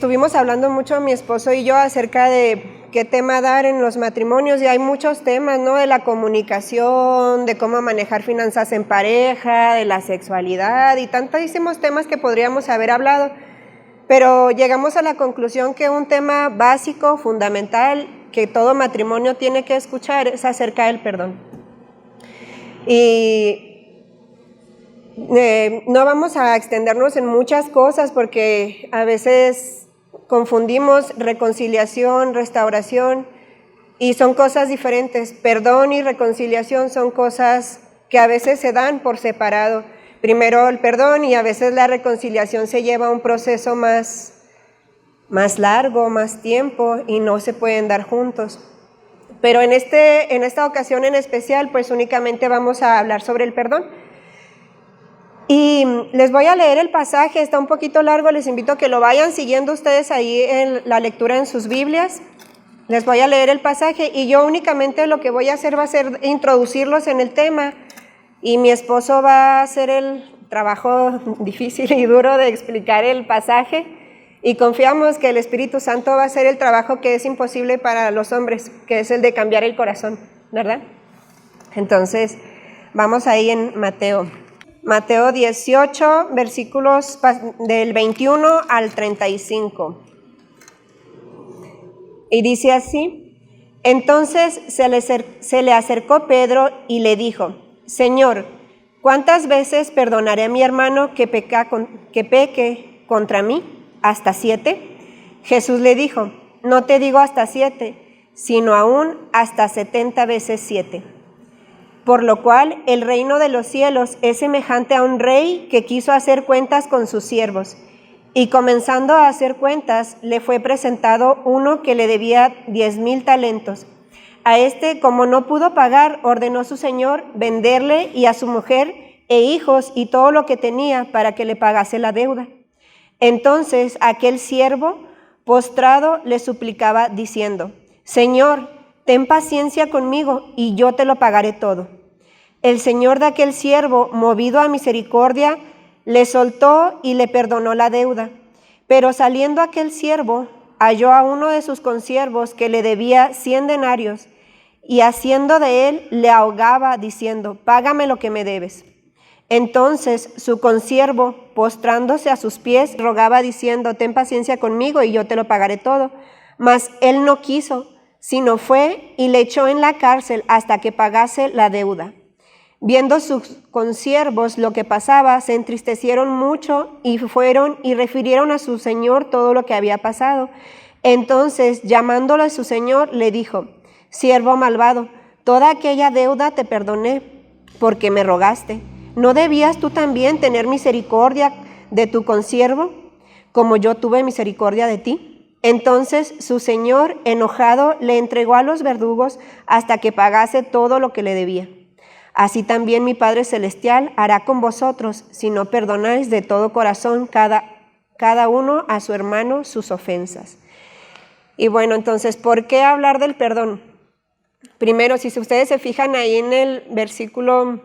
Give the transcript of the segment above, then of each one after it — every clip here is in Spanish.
estuvimos hablando mucho mi esposo y yo acerca de qué tema dar en los matrimonios, y hay muchos temas, ¿no? De la comunicación, de cómo manejar finanzas en pareja, de la sexualidad y tantísimos temas que podríamos haber hablado, pero llegamos a la conclusión que un tema básico, fundamental, que todo matrimonio tiene que escuchar es acerca del perdón. Y no vamos a extendernos en muchas cosas porque a veces confundimos reconciliación, restauración, y son cosas diferentes. Perdón y reconciliación son cosas que a veces se dan por separado. Primero el perdón y a veces la reconciliación se lleva a un proceso más largo, más tiempo, y no se pueden dar juntos. Pero en esta ocasión en especial, pues únicamente vamos a hablar sobre el perdón. Y les voy a leer el pasaje, está un poquito largo, les invito a que lo vayan siguiendo ustedes ahí en la lectura en sus Biblias. Les voy a leer el pasaje y yo únicamente lo que voy a hacer va a ser introducirlos en el tema, y mi esposo va a hacer el trabajo difícil y duro de explicar el pasaje, y confiamos que el Espíritu Santo va a hacer el trabajo que es imposible para los hombres, que es el de cambiar el corazón, ¿verdad? Entonces, vamos ahí en Mateo 18, versículos del 21 al 35. Y dice así: entonces se le acercó Pedro y le dijo: Señor, ¿cuántas veces perdonaré a mi hermano que peque contra mí? ¿Hasta 7? Jesús le dijo: no te digo hasta 7, sino aún hasta 70 veces 7. Por lo cual el reino de los cielos es semejante a un rey que quiso hacer cuentas con sus siervos. Y comenzando a hacer cuentas, le fue presentado uno que le debía 10,000 talentos. A este, como no pudo pagar, ordenó su señor venderle y a su mujer e hijos y todo lo que tenía para que le pagase la deuda. Entonces aquel siervo, postrado, le suplicaba diciendo: Señor, ten paciencia conmigo y yo te lo pagaré todo. El señor de aquel siervo, movido a misericordia, le soltó y le perdonó la deuda. Pero saliendo aquel siervo, halló a uno de sus consiervos que le debía 100 denarios, y haciendo de él, le ahogaba, diciendo: págame lo que me debes. Entonces su consiervo, postrándose a sus pies, rogaba diciendo: ten paciencia conmigo y yo te lo pagaré todo. Mas él no quiso, sino fue y le echó en la cárcel hasta que pagase la deuda. Viendo sus consiervos lo que pasaba, se entristecieron mucho y fueron y refirieron a su señor todo lo que había pasado. Entonces, llamándolo a su señor, le dijo: siervo malvado, toda aquella deuda te perdoné porque me rogaste. ¿No debías tú también tener misericordia de tu consiervo, como yo tuve misericordia de ti? Entonces su señor, enojado, le entregó a los verdugos hasta que pagase todo lo que le debía. Así también mi Padre Celestial hará con vosotros, si no perdonáis de todo corazón cada uno a su hermano sus ofensas. Y bueno, entonces, ¿por qué hablar del perdón? Primero, si ustedes se fijan ahí en el versículo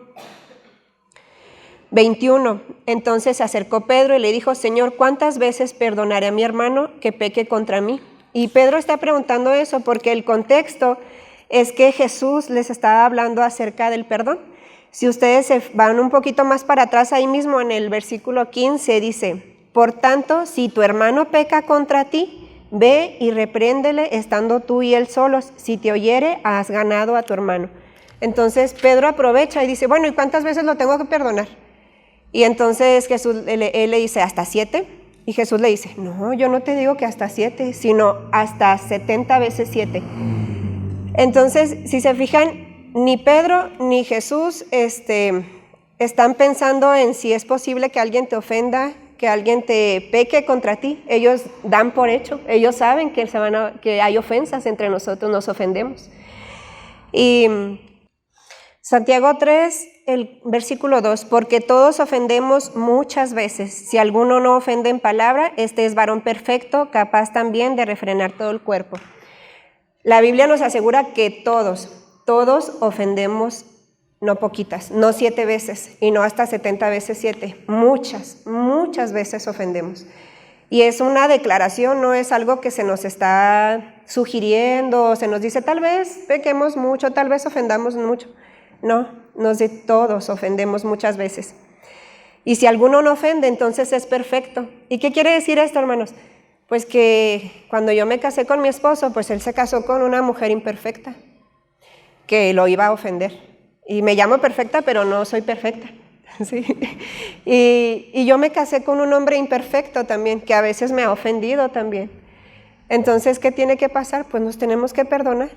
21, entonces se acercó Pedro y le dijo: Señor, ¿cuántas veces perdonaré a mi hermano que peque contra mí? Y Pedro está preguntando eso porque el contexto es que Jesús les estaba hablando acerca del perdón. Si ustedes se van un poquito más para atrás, ahí mismo en el versículo 15 dice: por tanto, si tu hermano peca contra ti, ve y repréndele estando tú y él solos. Si te oyere, has ganado a tu hermano. Entonces Pedro aprovecha y dice: bueno, ¿y cuántas veces lo tengo que perdonar? Y entonces él le dice: ¿hasta 7? Y Jesús le dice: no, yo no te digo que hasta 7, sino hasta 70 veces 7. Entonces, si se fijan, ni Pedro ni Jesús están pensando en si es posible que alguien te ofenda, que alguien te peque contra ti. Ellos dan por hecho, ellos saben que hay ofensas entre nosotros, nos ofendemos. Y Santiago 3, el versículo 2, porque todos ofendemos muchas veces. Si alguno no ofende en palabra, este es varón perfecto, capaz también de refrenar todo el cuerpo. La Biblia nos asegura que todos ofendemos, no poquitas, no 7 veces y no hasta 70 veces 7, muchas veces ofendemos. Y es una declaración, no es algo que se nos está sugiriendo, se nos dice tal vez pequemos mucho, tal vez ofendamos mucho. No, todos ofendemos muchas veces. Y si alguno no ofende, entonces es perfecto. ¿Y qué quiere decir esto, hermanos? Pues que cuando yo me casé con mi esposo, pues él se casó con una mujer imperfecta, que lo iba a ofender. Y me llamo perfecta, pero no soy perfecta. ¿Sí? Y yo me casé con un hombre imperfecto también, que a veces me ha ofendido también. Entonces, ¿qué tiene que pasar? Pues nos tenemos que perdonar.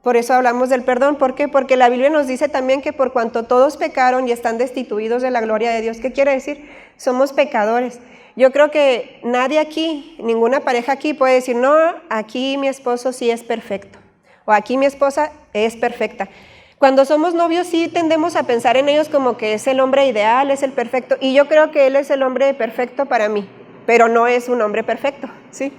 Por eso hablamos del perdón. ¿Por qué? Porque la Biblia nos dice también que por cuanto todos pecaron y están destituidos de la gloria de Dios. ¿Qué quiere decir? Somos pecadores. Yo creo que nadie aquí, ninguna pareja aquí puede decir, no, aquí mi esposo sí es perfecto, o aquí mi esposa es perfecta. Cuando somos novios sí tendemos a pensar en ellos como que es el hombre ideal, es el perfecto, y yo creo que él es el hombre perfecto para mí, pero no es un hombre perfecto, ¿sí?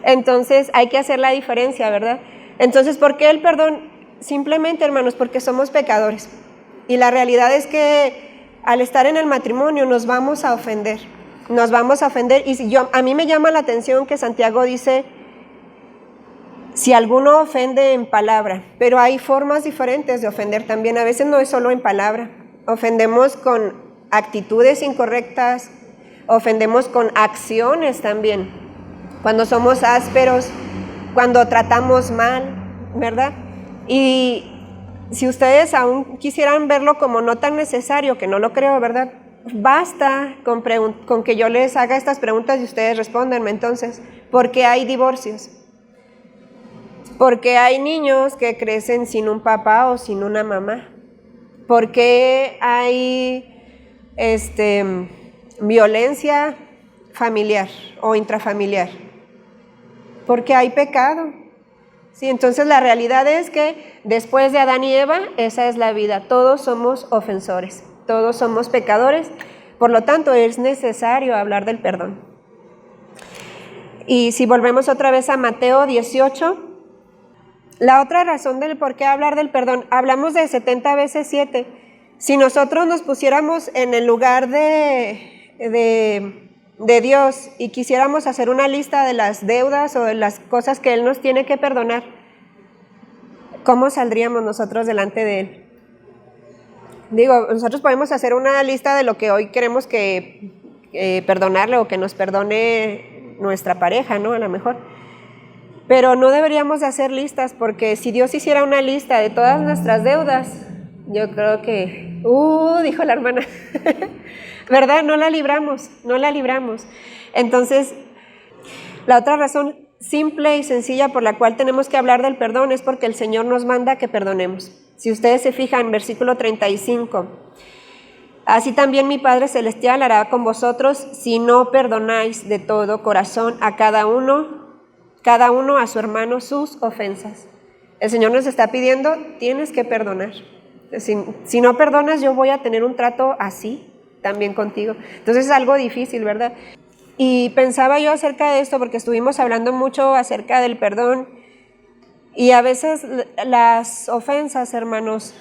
Entonces hay que hacer la diferencia, ¿verdad? Entonces, ¿por qué el perdón? Simplemente, hermanos, porque somos pecadores. Y la realidad es que al estar en el matrimonio nos vamos a ofender. Nos vamos a ofender. Y a mí me llama la atención que Santiago dice, si alguno ofende en palabra, pero hay formas diferentes de ofender también. A veces no es solo en palabra. Ofendemos con actitudes incorrectas, ofendemos con acciones también. Cuando somos ásperos, cuando tratamos mal, ¿verdad? Y si ustedes aún quisieran verlo como no tan necesario, que no lo creo, ¿verdad? Basta con que yo les haga estas preguntas y ustedes respóndanme entonces. ¿Por qué hay divorcios? ¿Por qué hay niños que crecen sin un papá o sin una mamá? ¿Por qué hay violencia familiar o intrafamiliar? Porque hay pecado. Sí, entonces la realidad es que después de Adán y Eva, esa es la vida. Todos somos ofensores, todos somos pecadores, por lo tanto es necesario hablar del perdón. Y si volvemos otra vez a Mateo 18, la otra razón del por qué hablar del perdón, hablamos de 70 veces 7. Si nosotros nos pusiéramos en el lugar de Dios y quisiéramos hacer una lista de las deudas o de las cosas que Él nos tiene que perdonar, ¿cómo saldríamos nosotros delante de Él? Digo, nosotros podemos hacer una lista de lo que hoy queremos que perdonarle o que nos perdone nuestra pareja, ¿no? A lo mejor. Pero no deberíamos de hacer listas, porque si Dios hiciera una lista de todas nuestras deudas, yo creo que, dijo la hermana, ¿verdad? No la libramos. Entonces, la otra razón simple y sencilla por la cual tenemos que hablar del perdón es porque el Señor nos manda que perdonemos. Si ustedes se fijan, versículo 35, así también mi Padre Celestial hará con vosotros si no perdonáis de todo corazón a cada uno a su hermano sus ofensas. El Señor nos está pidiendo, tienes que perdonar. Si no perdonas, yo voy a tener un trato así también contigo. Entonces es algo difícil, ¿verdad? Y pensaba yo acerca de esto porque estuvimos hablando mucho acerca del perdón y a veces las ofensas, hermanos,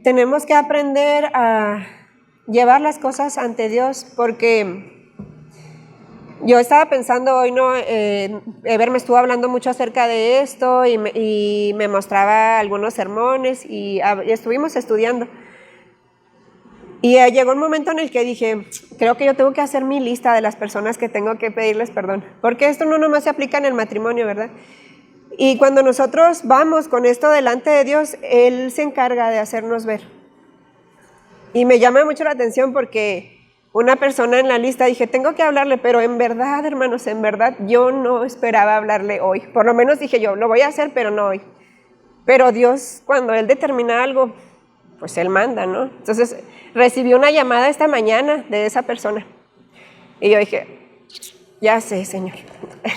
tenemos que aprender a llevar las cosas ante Dios, porque yo estaba pensando hoy, ¿no? Ever me estuvo hablando mucho acerca de esto y me mostraba algunos sermones y estuvimos estudiando. Y llegó un momento en el que dije, creo que yo tengo que hacer mi lista de las personas que tengo que pedirles perdón, porque esto no nomás se aplica en el matrimonio, ¿verdad? Y cuando nosotros vamos con esto delante de Dios, Él se encarga de hacernos ver. Y me llama mucho la atención porque una persona en la lista dije, tengo que hablarle, pero en verdad, hermanos, en verdad, yo no esperaba hablarle hoy. Por lo menos dije yo, lo voy a hacer, pero no hoy. Pero Dios, cuando Él determina algo, pues Él manda, ¿no? Entonces, recibí una llamada esta mañana de esa persona. Y yo dije, ya sé, Señor,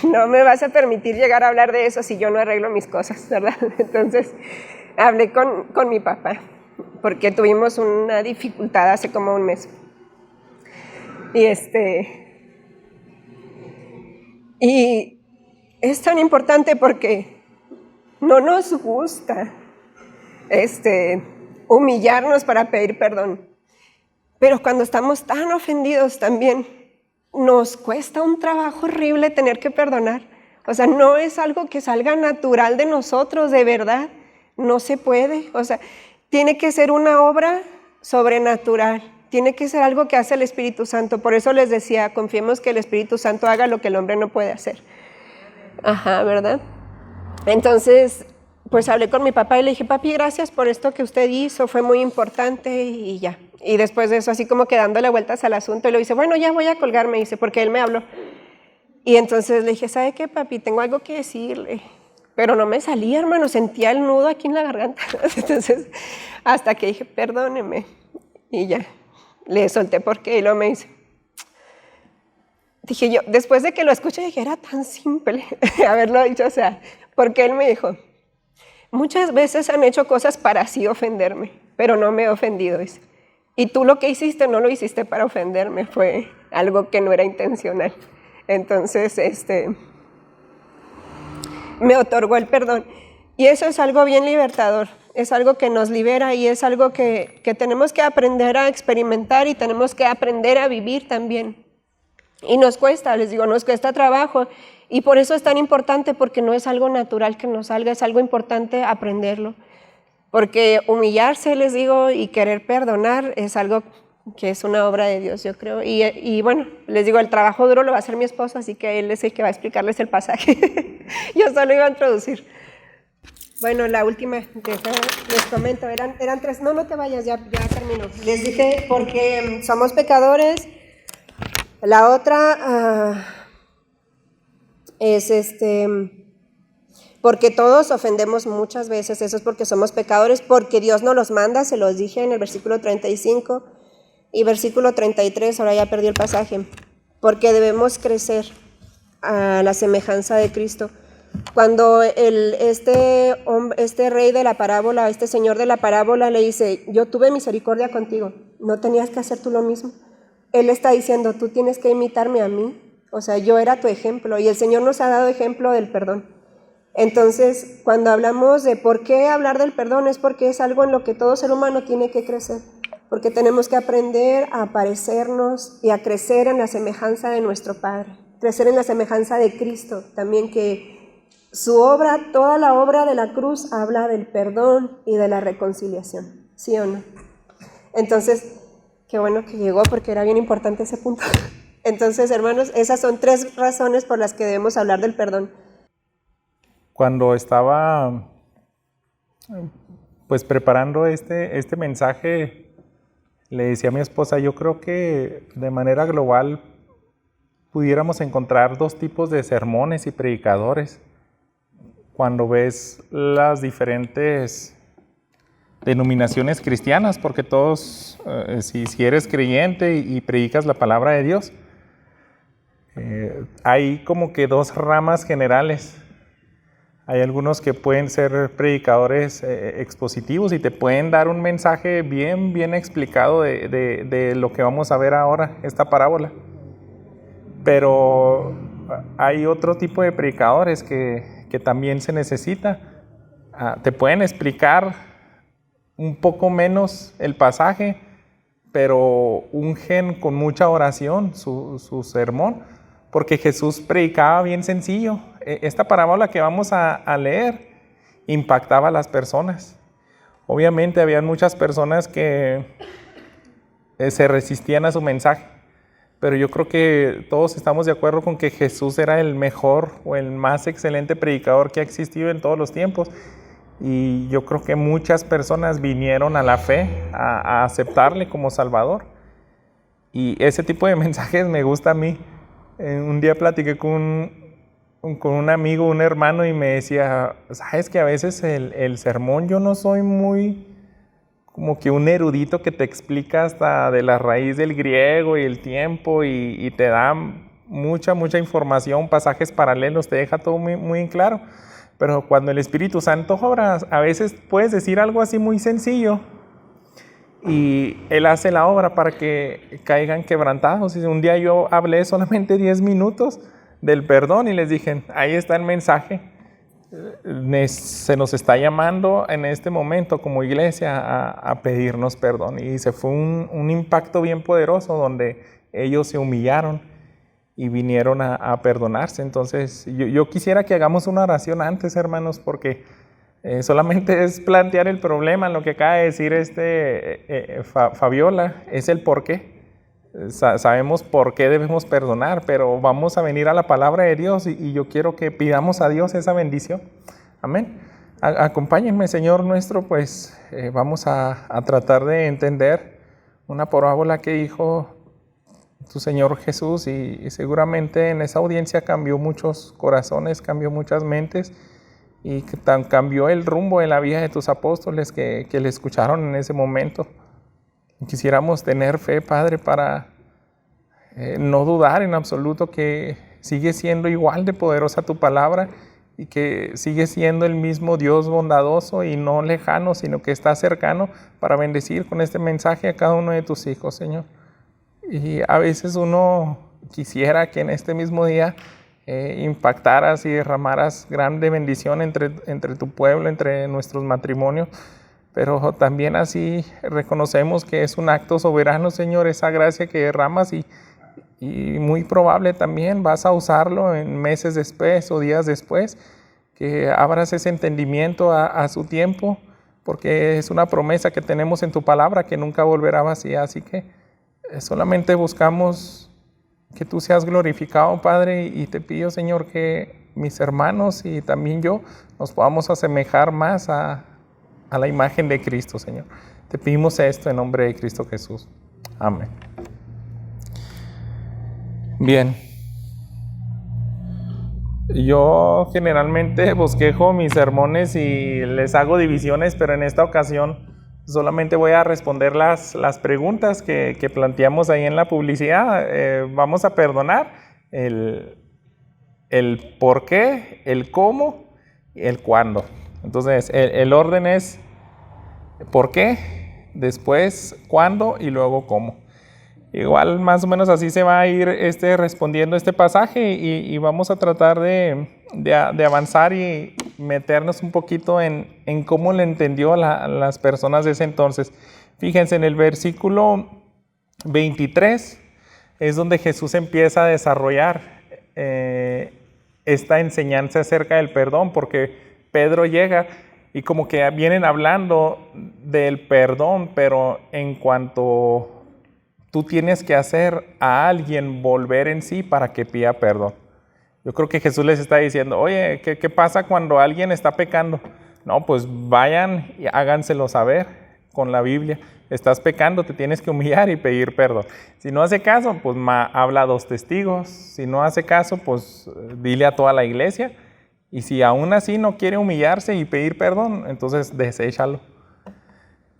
no me vas a permitir llegar a hablar de eso si yo no arreglo mis cosas, ¿verdad? Entonces, hablé con mi papá, porque tuvimos una dificultad hace como un mes. Y es tan importante porque no nos gusta humillarnos para pedir perdón. Pero cuando estamos tan ofendidos también, nos cuesta un trabajo horrible tener que perdonar. O sea, no es algo que salga natural de nosotros, de verdad. No se puede. O sea, tiene que ser una obra sobrenatural. Tiene que ser algo que hace el Espíritu Santo. Por eso les decía, confiemos que el Espíritu Santo haga lo que el hombre no puede hacer. Ajá, ¿verdad? Entonces, pues hablé con mi papá y le dije, papi, gracias por esto que usted hizo, fue muy importante y ya. Y después de eso, así como que dándole vueltas al asunto, y le dice, bueno, ya voy a colgarme, dice, porque él me habló. Y entonces le dije, ¿sabe qué, papi? Tengo algo que decirle. Pero no me salía, hermano, sentía el nudo aquí en la garganta. Entonces, hasta que dije, perdóneme. Y ya, le solté porque y luego me dice, dije yo, después de que lo escuché, dije, era tan simple haberlo dicho, o sea, porque él me dijo, muchas veces han hecho cosas para así ofenderme, pero no me he ofendido, dice. Y tú lo que hiciste no lo hiciste para ofenderme, fue algo que no era intencional. Entonces, me otorgó el perdón. Y eso es algo bien libertador, es algo que nos libera y es algo que tenemos que aprender a experimentar y tenemos que aprender a vivir también. Y nos cuesta, les digo, nos cuesta trabajo. Y por eso es tan importante, porque no es algo natural que nos salga, es algo importante aprenderlo. Porque humillarse, les digo, y querer perdonar es algo que es una obra de Dios, yo creo. Y bueno, les digo, el trabajo duro lo va a hacer mi esposo, así que él es el que va a explicarles el pasaje. Yo solo iba a introducir. Bueno, la última, les comento, eran 3, no te vayas, ya termino. Les dije, porque somos pecadores. La otra es porque todos ofendemos muchas veces, eso es porque somos pecadores, porque Dios nos los manda, se los dije en el versículo 35 y versículo 33, ahora ya perdí el pasaje, porque debemos crecer a la semejanza de Cristo. Cuando este rey de la parábola, este señor de la parábola le dice, yo tuve misericordia contigo, ¿no tenías que hacer tú lo mismo? Él está diciendo, tú tienes que imitarme a mí, o sea, yo era tu ejemplo, y el Señor nos ha dado ejemplo del perdón. Entonces, cuando hablamos de por qué hablar del perdón, es porque es algo en lo que todo ser humano tiene que crecer, porque tenemos que aprender a parecernos y a crecer en la semejanza de nuestro Padre, crecer en la semejanza de Cristo, también que su obra, toda la obra de la cruz habla del perdón y de la reconciliación, ¿sí o no? Entonces, qué bueno que llegó porque era bien importante ese punto. Entonces, hermanos, esas son 3 razones por las que debemos hablar del perdón. Cuando estaba pues preparando este mensaje, le decía a mi esposa, yo creo que de manera global pudiéramos encontrar 2 tipos de sermones y predicadores. Cuando ves las diferentes denominaciones cristianas, porque todos, si eres creyente y predicas la palabra de Dios, hay como que 2 ramas generales. Hay algunos que pueden ser predicadores expositivos y te pueden dar un mensaje bien explicado de lo que vamos a ver ahora, esta parábola. Pero hay otro tipo de predicadores que también se necesita. Te pueden explicar un poco menos el pasaje, pero ungen con mucha oración su sermón, porque Jesús predicaba bien sencillo. Esta parábola que vamos a leer impactaba a las personas. Obviamente había muchas personas que se resistían a su mensaje, pero yo creo que todos estamos de acuerdo con que Jesús era el mejor o el más excelente predicador que ha existido en todos los tiempos. Y yo creo que muchas personas vinieron a la fe, a aceptarle como Salvador. Y ese tipo de mensajes me gusta a mí. Un día platiqué con un amigo, un hermano, y me decía, sabes que a veces el sermón, yo no soy muy como que un erudito que te explica hasta de la raíz del griego y el tiempo y te da mucha información, pasajes paralelos, te deja todo muy en claro. Pero cuando el Espíritu Santo obra, a veces puedes decir algo así muy sencillo y Él hace la obra para que caigan quebrantados. Y un día yo hablé solamente 10 minutos del perdón y les dije, ahí está el mensaje. Se nos está llamando en este momento como iglesia a pedirnos perdón. Y se fue un impacto bien poderoso donde ellos se humillaron y vinieron a perdonarse. Entonces yo quisiera que hagamos una oración antes, hermanos, porque solamente es plantear el problema. Lo que acaba de decir Fabiola es el por qué. Sabemos por qué debemos perdonar, pero vamos a venir a la palabra de Dios y yo quiero que pidamos a Dios esa bendición. Amén. Acompáñenme, Señor nuestro, pues vamos a tratar de entender una parábola que dijo tu Señor Jesús y seguramente en esa audiencia cambió muchos corazones, cambió muchas mentes y cambió el rumbo de la vida de tus apóstoles que le escucharon en ese momento. Quisiéramos tener fe, Padre, para no dudar en absoluto que sigue siendo igual de poderosa tu palabra y que sigue siendo el mismo Dios bondadoso y no lejano, sino que está cercano para bendecir con este mensaje a cada uno de tus hijos, Señor. Y a veces uno quisiera que en este mismo día impactaras y derramaras grande bendición entre tu pueblo, entre nuestros matrimonios, pero también así reconocemos que es un acto soberano, Señor, esa gracia que derramas y muy probable también vas a usarlo en meses después o días después, que abras ese entendimiento a su tiempo, porque es una promesa que tenemos en tu palabra que nunca volverá vacía. Así que solamente buscamos que tú seas glorificado, Padre, y te pido, Señor, que mis hermanos y también yo nos podamos asemejar más a la imagen de Cristo, Señor. Te pedimos esto en nombre de Cristo Jesús. Amén. Bien. Yo generalmente bosquejo mis sermones y les hago divisiones, pero en esta ocasión solamente voy a responder las preguntas que planteamos ahí en la publicidad. Vamos a perdonar el por qué, el cómo y el cuándo. Entonces, el orden es por qué, después cuándo y luego cómo. Igual más o menos así se va a ir respondiendo este pasaje y vamos a tratar de avanzar y meternos un poquito en cómo le entendió las personas de ese entonces. Fíjense, en el versículo 23 es donde Jesús empieza a desarrollar esta enseñanza acerca del perdón, porque Pedro llega y como que vienen hablando del perdón, pero en cuanto tú tienes que hacer a alguien volver en sí para que pida perdón. Yo creo que Jesús les está diciendo, oye, ¿qué pasa cuando alguien está pecando? No, pues vayan y háganselo saber con la Biblia. Estás pecando, te tienes que humillar y pedir perdón. Si no hace caso, pues habla a 2 testigos. Si no hace caso, pues dile a toda la iglesia. Y si aún así no quiere humillarse y pedir perdón, entonces deséchalo.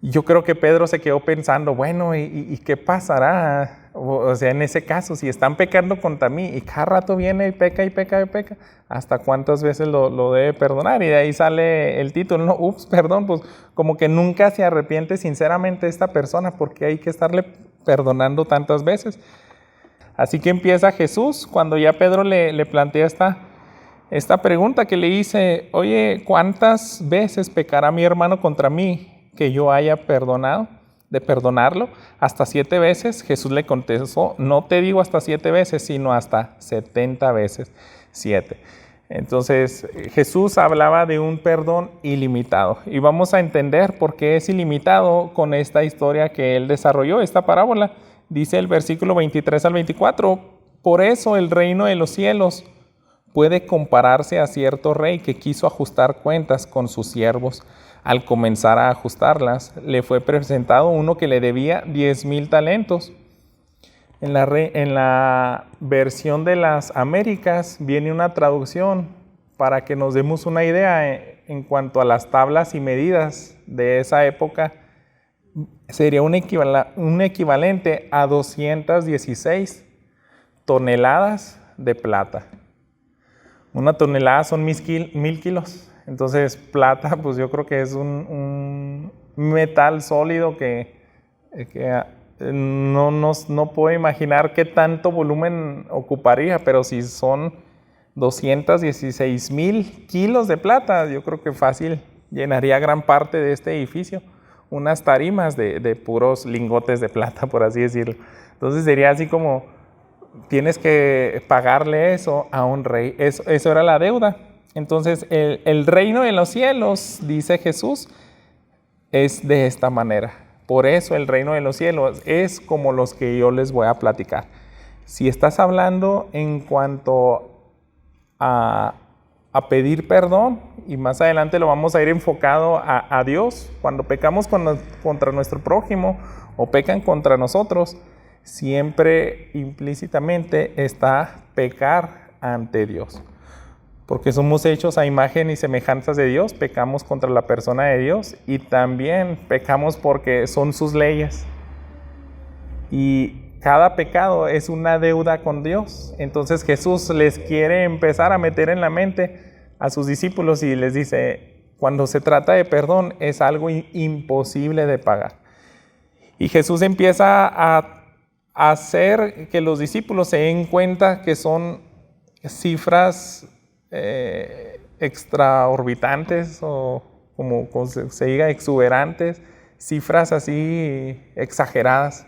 Yo creo que Pedro se quedó pensando, bueno, ¿y qué pasará? O sea, en ese caso, si están pecando contra mí y cada rato viene y peca y peca y peca, ¿hasta cuántas veces lo debe perdonar? Y de ahí sale el título, no, perdón, pues como que nunca se arrepiente sinceramente esta persona porque hay que estarle perdonando tantas veces. Así que empieza Jesús cuando ya Pedro le plantea esta pregunta que le dice, oye, ¿cuántas veces pecará mi hermano contra mí que yo haya perdonado, de perdonarlo? Hasta 7 veces. Jesús le contestó, no te digo hasta 7 veces, sino hasta 70 veces 7. Entonces, Jesús hablaba de un perdón ilimitado. Y vamos a entender por qué es ilimitado con esta historia que él desarrolló, esta parábola. Dice el versículo 23 al 24, por eso el reino de los cielos puede compararse a cierto rey que quiso ajustar cuentas con sus siervos. Al comenzar a ajustarlas, le fue presentado uno que le debía 10,000 talentos. En la versión de las Américas viene una traducción para que nos demos una idea en cuanto a las tablas y medidas de esa época. Sería un equivalente a 216 toneladas de plata. Una tonelada son 1,000 kilos. Entonces, plata, pues yo creo que es un metal sólido que no puedo imaginar qué tanto volumen ocuparía, pero si son 216,000 kilos de plata, yo creo que fácil llenaría gran parte de este edificio, unas tarimas de puros lingotes de plata, por así decirlo. Entonces sería así como tienes que pagarle eso a un rey. Eso era la deuda. Entonces, el reino de los cielos, dice Jesús, es de esta manera. Por eso el reino de los cielos es como los que yo les voy a platicar. Si estás hablando en cuanto a pedir perdón, y más adelante lo vamos a ir enfocado a Dios, cuando pecamos contra nuestro prójimo o pecan contra nosotros, siempre implícitamente está pecar ante Dios. Porque somos hechos a imagen y semejanzas de Dios, pecamos contra la persona de Dios y también pecamos porque son sus leyes. Y cada pecado es una deuda con Dios. Entonces Jesús les quiere empezar a meter en la mente a sus discípulos y les dice, cuando se trata de perdón es algo imposible de pagar. Y Jesús empieza a hacer que los discípulos se den cuenta que son cifras extraorbitantes o como se diga exuberantes, cifras así exageradas.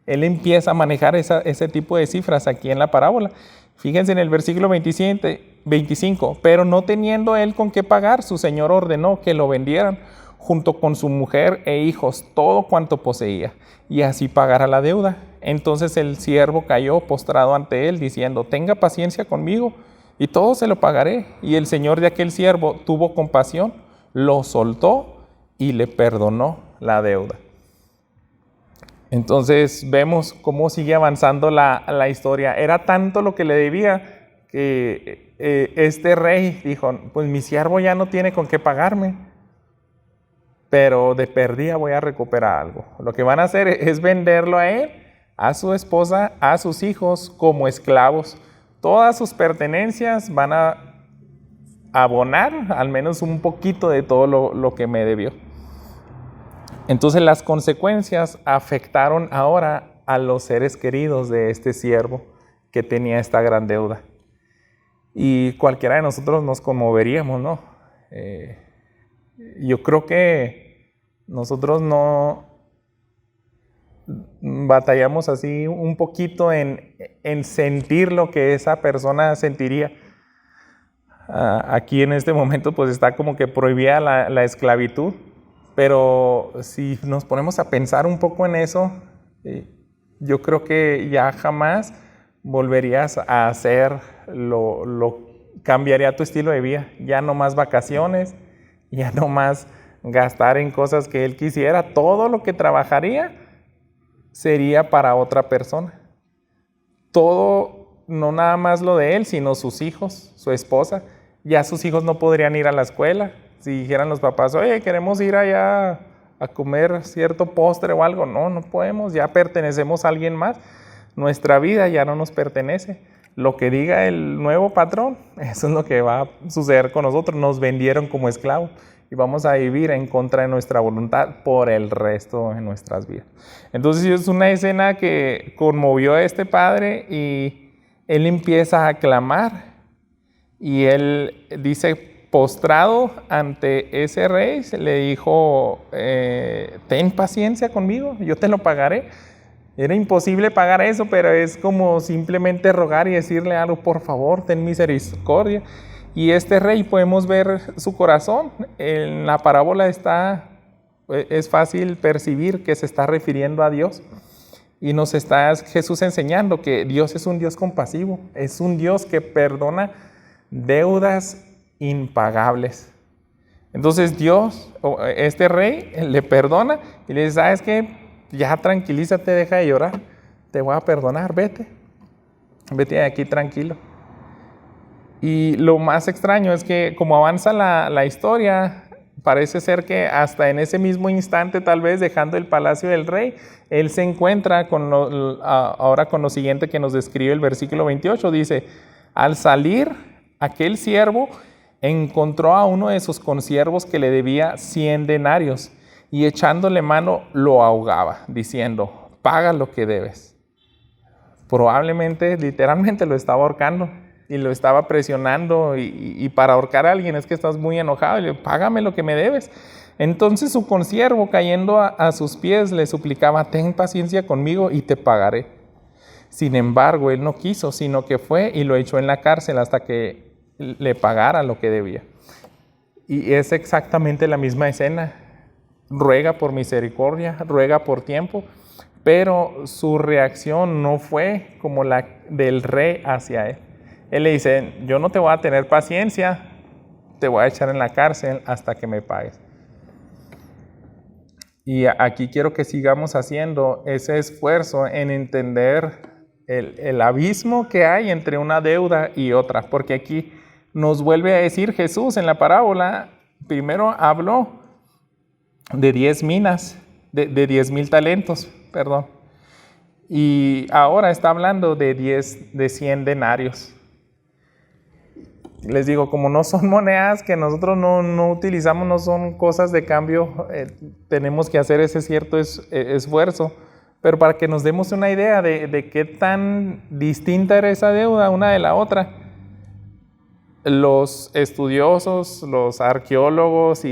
Él empieza a manejar ese tipo de cifras aquí en la parábola. Fíjense en el versículo 25, pero no teniendo él con qué pagar, su señor ordenó que lo vendieran junto con su mujer e hijos, todo cuanto poseía, y así pagara la deuda. Entonces el siervo cayó postrado ante él, diciendo, tenga paciencia conmigo, y todo se lo pagaré. Y el señor de aquel siervo tuvo compasión, lo soltó y le perdonó la deuda. Entonces vemos cómo sigue avanzando la historia. Era tanto lo que le debía que este rey dijo, pues mi siervo ya no tiene con qué pagarme, pero de perdida voy a recuperar algo. Lo que van a hacer es venderlo a él, a su esposa, a sus hijos como esclavos. Todas sus pertenencias van a abonar al menos un poquito de todo lo que me debió. Entonces las consecuencias afectaron ahora a los seres queridos de este siervo que tenía esta gran deuda. Y cualquiera de nosotros nos conmoveríamos, ¿no? Yo creo que nosotros no batallamos así un poquito en sentir lo que esa persona sentiría. Aquí en este momento pues está como que prohibida la esclavitud, pero si nos ponemos a pensar un poco en eso, yo creo que ya jamás volverías a hacer cambiaría tu estilo de vida. Ya no más vacaciones, ya no más gastar en cosas que él quisiera. Todo lo que trabajaría sería para otra persona. Todo, no nada más lo de él, sino sus hijos, su esposa. Ya sus hijos no podrían ir a la escuela. Si dijeran los papás, oye, queremos ir allá a comer cierto postre o algo. No podemos, ya pertenecemos a alguien más. Nuestra vida ya no nos pertenece. Lo que diga el nuevo patrón, eso es lo que va a suceder con nosotros. Nos vendieron como esclavos y vamos a vivir en contra de nuestra voluntad por el resto de nuestras vidas. Entonces es una escena que conmovió a este padre y él empieza a clamar y él dice, postrado ante ese rey, le dijo, ten paciencia conmigo, yo te lo pagaré. Era imposible pagar eso, pero es como simplemente rogar y decirle algo, por favor, ten misericordia. Y este rey podemos ver su corazón. En la parábola es fácil percibir que se está refiriendo a Dios. Y nos está Jesús enseñando que Dios es un Dios compasivo, es un Dios que perdona deudas impagables. Entonces Dios, este rey, le perdona y le dice, ¿sabes qué? Ya tranquilízate, deja de llorar, te voy a perdonar, vete de aquí tranquilo. Y lo más extraño es que como avanza la historia, parece ser que hasta en ese mismo instante, tal vez dejando el palacio del rey, él se encuentra ahora con lo siguiente que nos describe el versículo 28, dice, al salir aquel siervo encontró a uno de sus consiervos que le debía 100 denarios y echándole mano lo ahogaba, diciendo, paga lo que debes. Probablemente, literalmente lo estaba ahorcando y lo estaba presionando y para ahorcar a alguien es que estás muy enojado y le dice, págame lo que me debes. Entonces su consiervo cayendo a sus pies le suplicaba, ten paciencia conmigo y te pagaré. Sin embargo, él no quiso, sino que fue y lo echó en la cárcel hasta que le pagara lo que debía. Y es exactamente la misma escena. Ruega por misericordia, ruega por tiempo, pero su reacción no fue como la del rey hacia él. Él le dice, yo no te voy a tener paciencia, te voy a echar en la cárcel hasta que me pagues. Y aquí quiero que sigamos haciendo ese esfuerzo en entender el abismo que hay entre una deuda y otra, porque aquí nos vuelve a decir Jesús en la parábola, primero habló de 10 minas, de 10,000 talentos, perdón, y ahora está hablando de 100 denarios. Les digo, como no son monedas que nosotros no utilizamos, no son cosas de cambio, tenemos que hacer ese cierto esfuerzo, pero para que nos demos una idea de qué tan distinta era esa deuda una de la otra, los estudiosos, los arqueólogos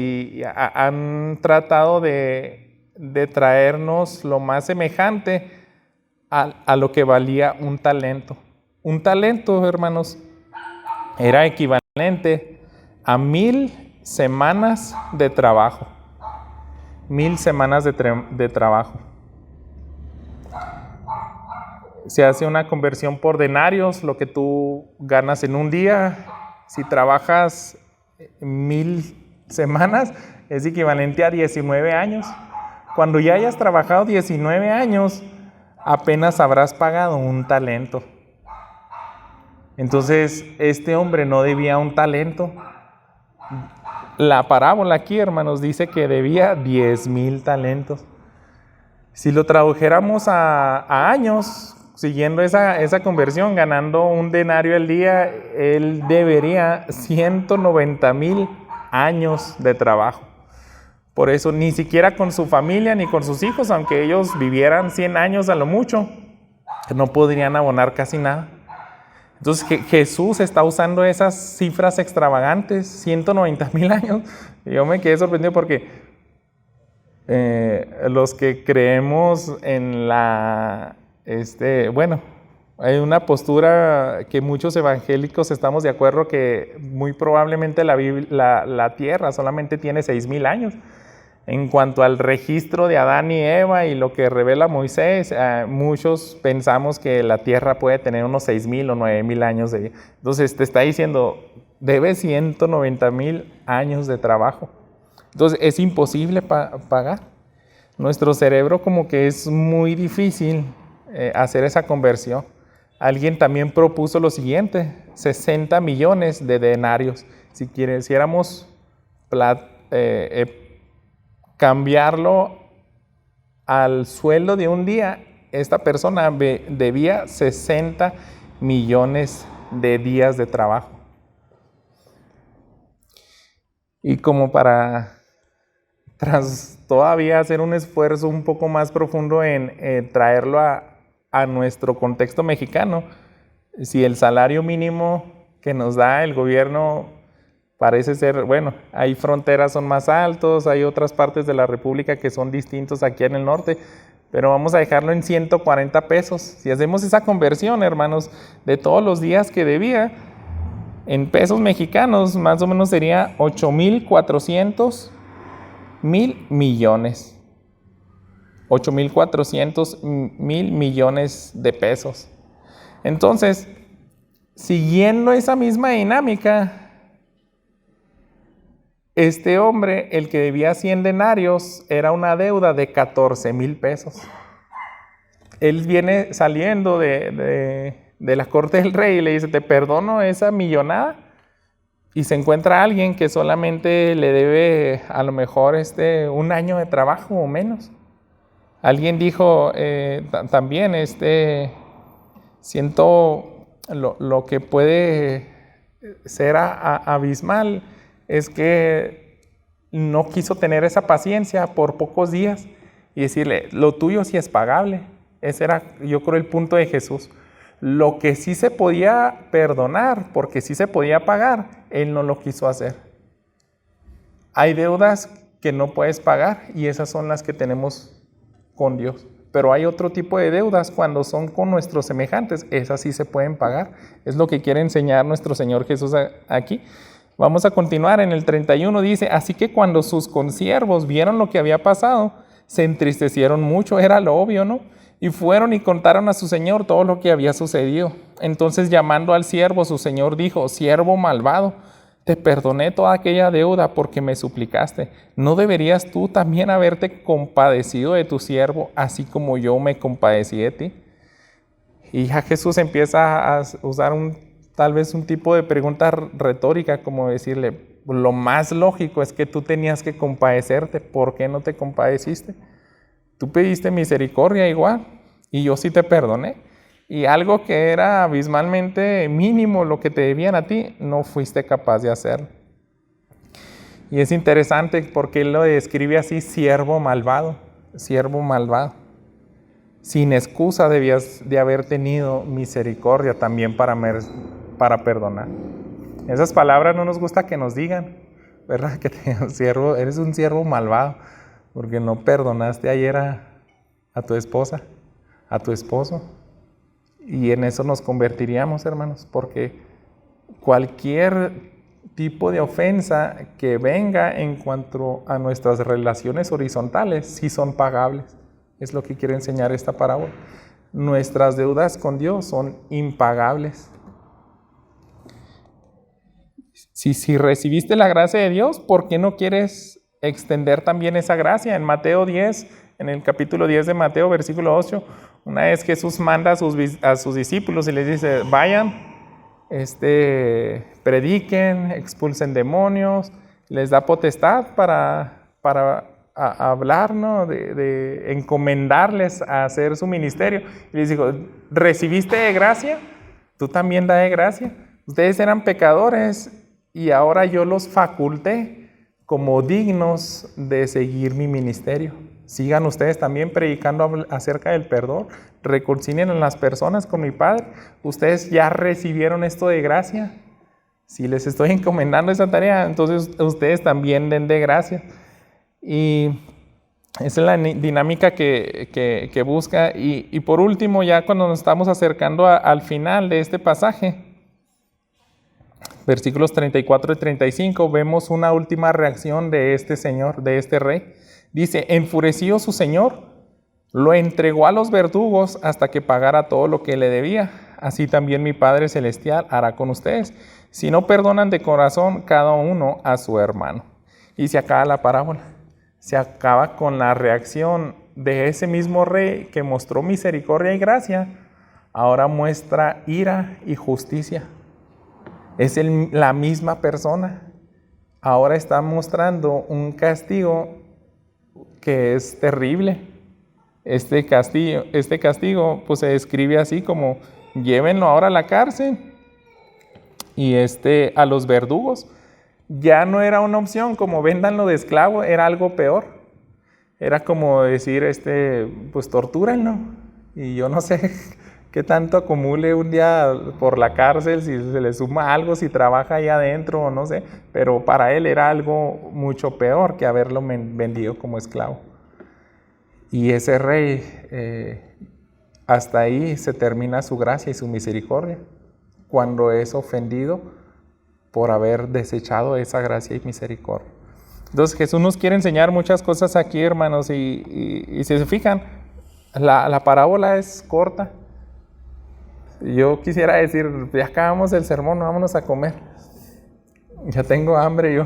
han tratado de traernos lo más semejante a lo que valía un talento. Un talento, hermanos, era equivalente a 1,000 semanas de trabajo. 1,000 semanas de trabajo. Se hace una conversión por denarios, lo que tú ganas en un día. Si trabajas 1,000 semanas, es equivalente a 19 años. Cuando ya hayas trabajado 19 años, apenas habrás pagado un talento. Entonces, este hombre no debía un talento. La parábola aquí, hermanos, dice que debía 10,000 talentos. Si lo tradujéramos a años, siguiendo esa conversión, ganando un denario al día, él debería 190,000 años de trabajo. Por eso, ni siquiera con su familia ni con sus hijos, aunque ellos vivieran 100 años a lo mucho, no podrían abonar casi nada. Entonces Jesús está usando esas cifras extravagantes, 190,000 años. Yo me quedé sorprendido porque los que creemos en hay una postura que muchos evangélicos estamos de acuerdo que muy probablemente la tierra solamente tiene 6,000 años. En cuanto al registro de Adán y Eva y lo que revela Moisés, muchos pensamos que la tierra puede tener unos 6,000 o 9,000 años de vida. Entonces te está diciendo, debe 190,000 años de trabajo. Entonces es imposible pagar. Nuestro cerebro como que es muy difícil hacer esa conversión. Alguien también propuso lo siguiente, 60 millones de denarios. Si quisiéramos cambiarlo al sueldo de un día, esta persona debía 60 millones de días de trabajo. Y como para todavía hacer un esfuerzo un poco más profundo en traerlo a nuestro contexto mexicano, si el salario mínimo que nos da el gobierno parece ser, bueno, hay fronteras son más altos, hay otras partes de la república que son distintos aquí en el norte, pero vamos a dejarlo en 140 pesos. Si hacemos esa conversión, hermanos, de todos los días que debía, en pesos mexicanos, más o menos sería 8,400 mil millones. 8,400 mil millones de pesos. Entonces, siguiendo esa misma dinámica, este hombre, el que debía 100 denarios, era una deuda de 14,000 pesos. Él viene saliendo de la corte del rey y le dice, te perdono esa millonada. Y se encuentra alguien que solamente le debe a lo mejor un año de trabajo o menos. Alguien dijo también, siento lo que puede ser abismal, es que no quiso tener esa paciencia por pocos días y decirle, lo tuyo sí es pagable. Ese era, yo creo, el punto de Jesús. Lo que sí se podía perdonar, porque sí se podía pagar, Él no lo quiso hacer. Hay deudas que no puedes pagar y esas son las que tenemos con Dios. pero hay otro tipo de deudas cuando son con nuestros semejantes, esas sí se pueden pagar. Es lo que quiere enseñar nuestro Señor Jesús aquí. Vamos a continuar en el 31, dice, así que cuando sus consiervos vieron lo que había pasado, se entristecieron mucho, era lo obvio, ¿no? Y fueron y contaron a su señor todo lo que había sucedido. Entonces, llamando al siervo, su señor dijo, siervo malvado, te perdoné toda aquella deuda porque me suplicaste. ¿No deberías tú también haberte compadecido de tu siervo, así como yo me compadecí de ti? Y ya Jesús empieza a usar tal vez un tipo de pregunta retórica, como decirle, lo más lógico es que tú tenías que compadecerte. ¿Por qué no te compadeciste? Tú pediste misericordia igual y yo sí te perdoné. Y algo que era abismalmente mínimo lo que te debían a ti, no fuiste capaz de hacerlo. Y es interesante porque él lo describe así, siervo malvado, siervo malvado. Sin excusa debías de haber tenido misericordia también para perdonar. Esas palabras no nos gusta que nos digan, ¿verdad? Que eres un siervo malvado porque no perdonaste ayer a tu esposa, a tu esposo. Y en eso nos convertiríamos, hermanos, porque cualquier tipo de ofensa que venga en cuanto a nuestras relaciones horizontales, sí son pagables. Es lo que quiere enseñar esta parábola. Nuestras deudas con Dios son impagables. Si recibiste la gracia de Dios, ¿por qué no quieres extender también esa gracia? En Mateo 10, en el capítulo 10 de Mateo, versículo 8, una vez Jesús manda a sus discípulos y les dice, vayan, prediquen, expulsen demonios, les da potestad para hablar, ¿no? de encomendarles a hacer su ministerio. Y les dijo, ¿recibiste de gracia? Tú también da de gracia. Ustedes eran pecadores y ahora yo los faculté como dignos de seguir mi ministerio. Sigan ustedes también predicando acerca del perdón, reconcilien a las personas con mi Padre. Ustedes ya recibieron esto de gracia. Si les estoy encomendando esa tarea, entonces ustedes también den de gracia. Y esa es la dinámica que busca. Y por último, ya cuando nos estamos acercando al final de este pasaje, versículos 34 y 35, vemos una última reacción de este señor, de este rey. Dice, enfurecido su señor, lo entregó a los verdugos hasta que pagara todo lo que le debía. Así también mi Padre Celestial hará con ustedes, si no perdonan de corazón cada uno a su hermano. Y se acaba la parábola. Se acaba con la reacción de ese mismo rey que mostró misericordia y gracia. Ahora muestra ira y justicia. Es la misma persona. Ahora está mostrando un castigo que es terrible. Este castigo pues se describe así como llévenlo ahora a la cárcel y a los verdugos. Ya no era una opción como véndanlo de esclavo, era algo peor. Era como decir, pues tortúrenlo. Y yo no sé qué tanto acumule un día por la cárcel, si se le suma algo, si trabaja ahí adentro o no sé. Pero para él era algo mucho peor que haberlo vendido como esclavo. Y ese rey, hasta ahí se termina su gracia y su misericordia, cuando es ofendido por haber desechado esa gracia y misericordia. Entonces Jesús nos quiere enseñar muchas cosas aquí, hermanos, y si se fijan, la parábola es corta. Yo quisiera decir, ya acabamos el sermón, vámonos a comer. Ya tengo hambre yo.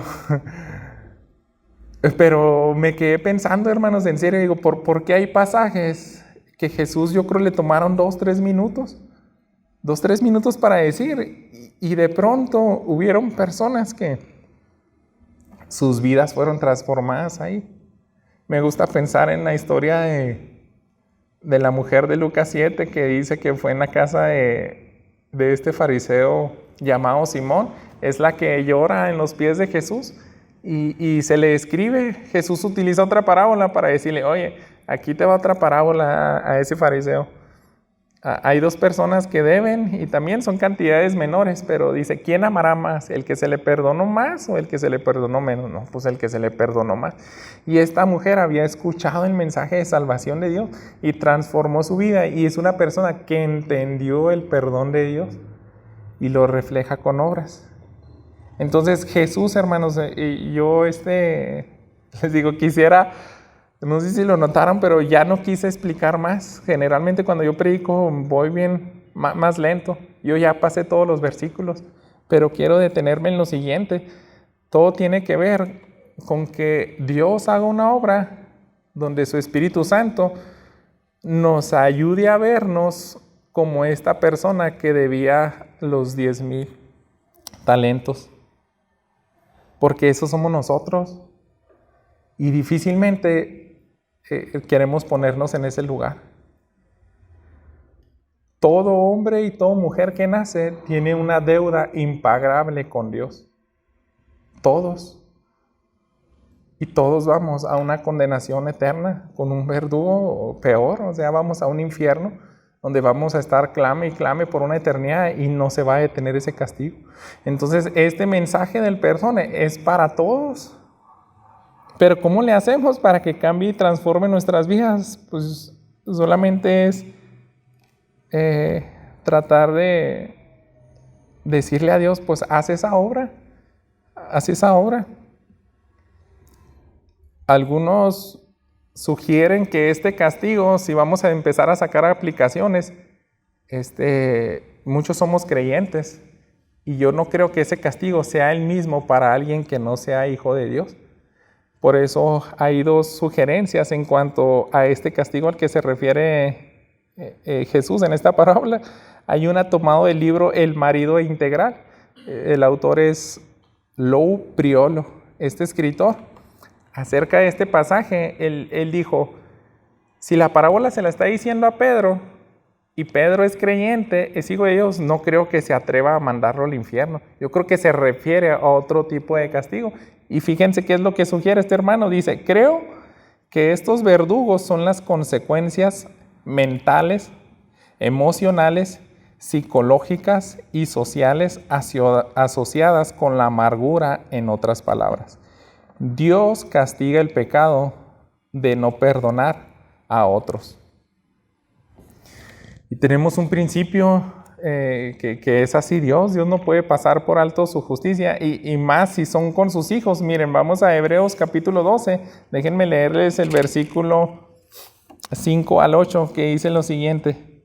Pero me quedé pensando, hermanos, en serio, digo, ¿por qué hay pasajes que Jesús yo creo le tomaron 2-3 minutos? 2-3 minutos para decir, y de pronto hubieron personas que sus vidas fueron transformadas ahí. Me gusta pensar en la historia de la mujer de Lucas 7 que dice que fue en la casa de este fariseo llamado Simón. Es la que llora en los pies de Jesús y se le escribe. Jesús utiliza otra parábola para decirle, oye, aquí te va otra parábola a ese fariseo. Hay dos personas que deben y también son cantidades menores, pero dice, ¿quién amará más? ¿El que se le perdonó más o el que se le perdonó menos? No, pues el que se le perdonó más. Y esta mujer había escuchado el mensaje de salvación de Dios y transformó su vida, y es una persona que entendió el perdón de Dios y lo refleja con obras. Entonces Jesús, hermanos, yo les digo, quisiera, no sé si lo notaron, pero ya no quise explicar más. Generalmente cuando yo predico voy bien más lento. Yo ya pasé todos los versículos, pero quiero detenerme en lo siguiente. Todo tiene que ver con que Dios haga una obra donde su Espíritu Santo nos ayude a vernos como esta persona que debía los 10,000 talentos. Porque eso somos nosotros. Y difícilmente queremos ponernos en ese lugar. Todo hombre y toda mujer que nace tiene una deuda impagable con Dios. Todos. Y todos vamos a una condenación eterna con un verdugo o peor, o sea, vamos a un infierno donde vamos a estar clame y clame por una eternidad y no se va a detener ese castigo. Entonces, este mensaje del perdón es para todos. Pero ¿cómo le hacemos para que cambie y transforme nuestras vidas? Pues solamente es tratar de decirle a Dios, pues haz esa obra, haz esa obra. Algunos sugieren que este castigo, si vamos a empezar a sacar aplicaciones, muchos somos creyentes y yo no creo que ese castigo sea el mismo para alguien que no sea hijo de Dios. Por eso hay dos sugerencias en cuanto a este castigo al que se refiere Jesús en esta parábola. Hay una tomado del libro El marido integral. El autor es Lou Priolo, este escritor. Acerca de este pasaje, él dijo, si la parábola se la está diciendo a Pedro y Pedro es creyente, es hijo de Dios, no creo que se atreva a mandarlo al infierno. Yo creo que se refiere a otro tipo de castigo. Y fíjense qué es lo que sugiere este hermano. Dice, creo que estos verdugos son las consecuencias mentales, emocionales, psicológicas y sociales asociadas con la amargura, en otras palabras. Dios castiga el pecado de no perdonar a otros. Y tenemos un principio que es así. Dios no puede pasar por alto su justicia, y más si son con sus hijos. Miren, vamos a Hebreos capítulo 12, déjenme leerles el versículo 5 al 8, que dice lo siguiente: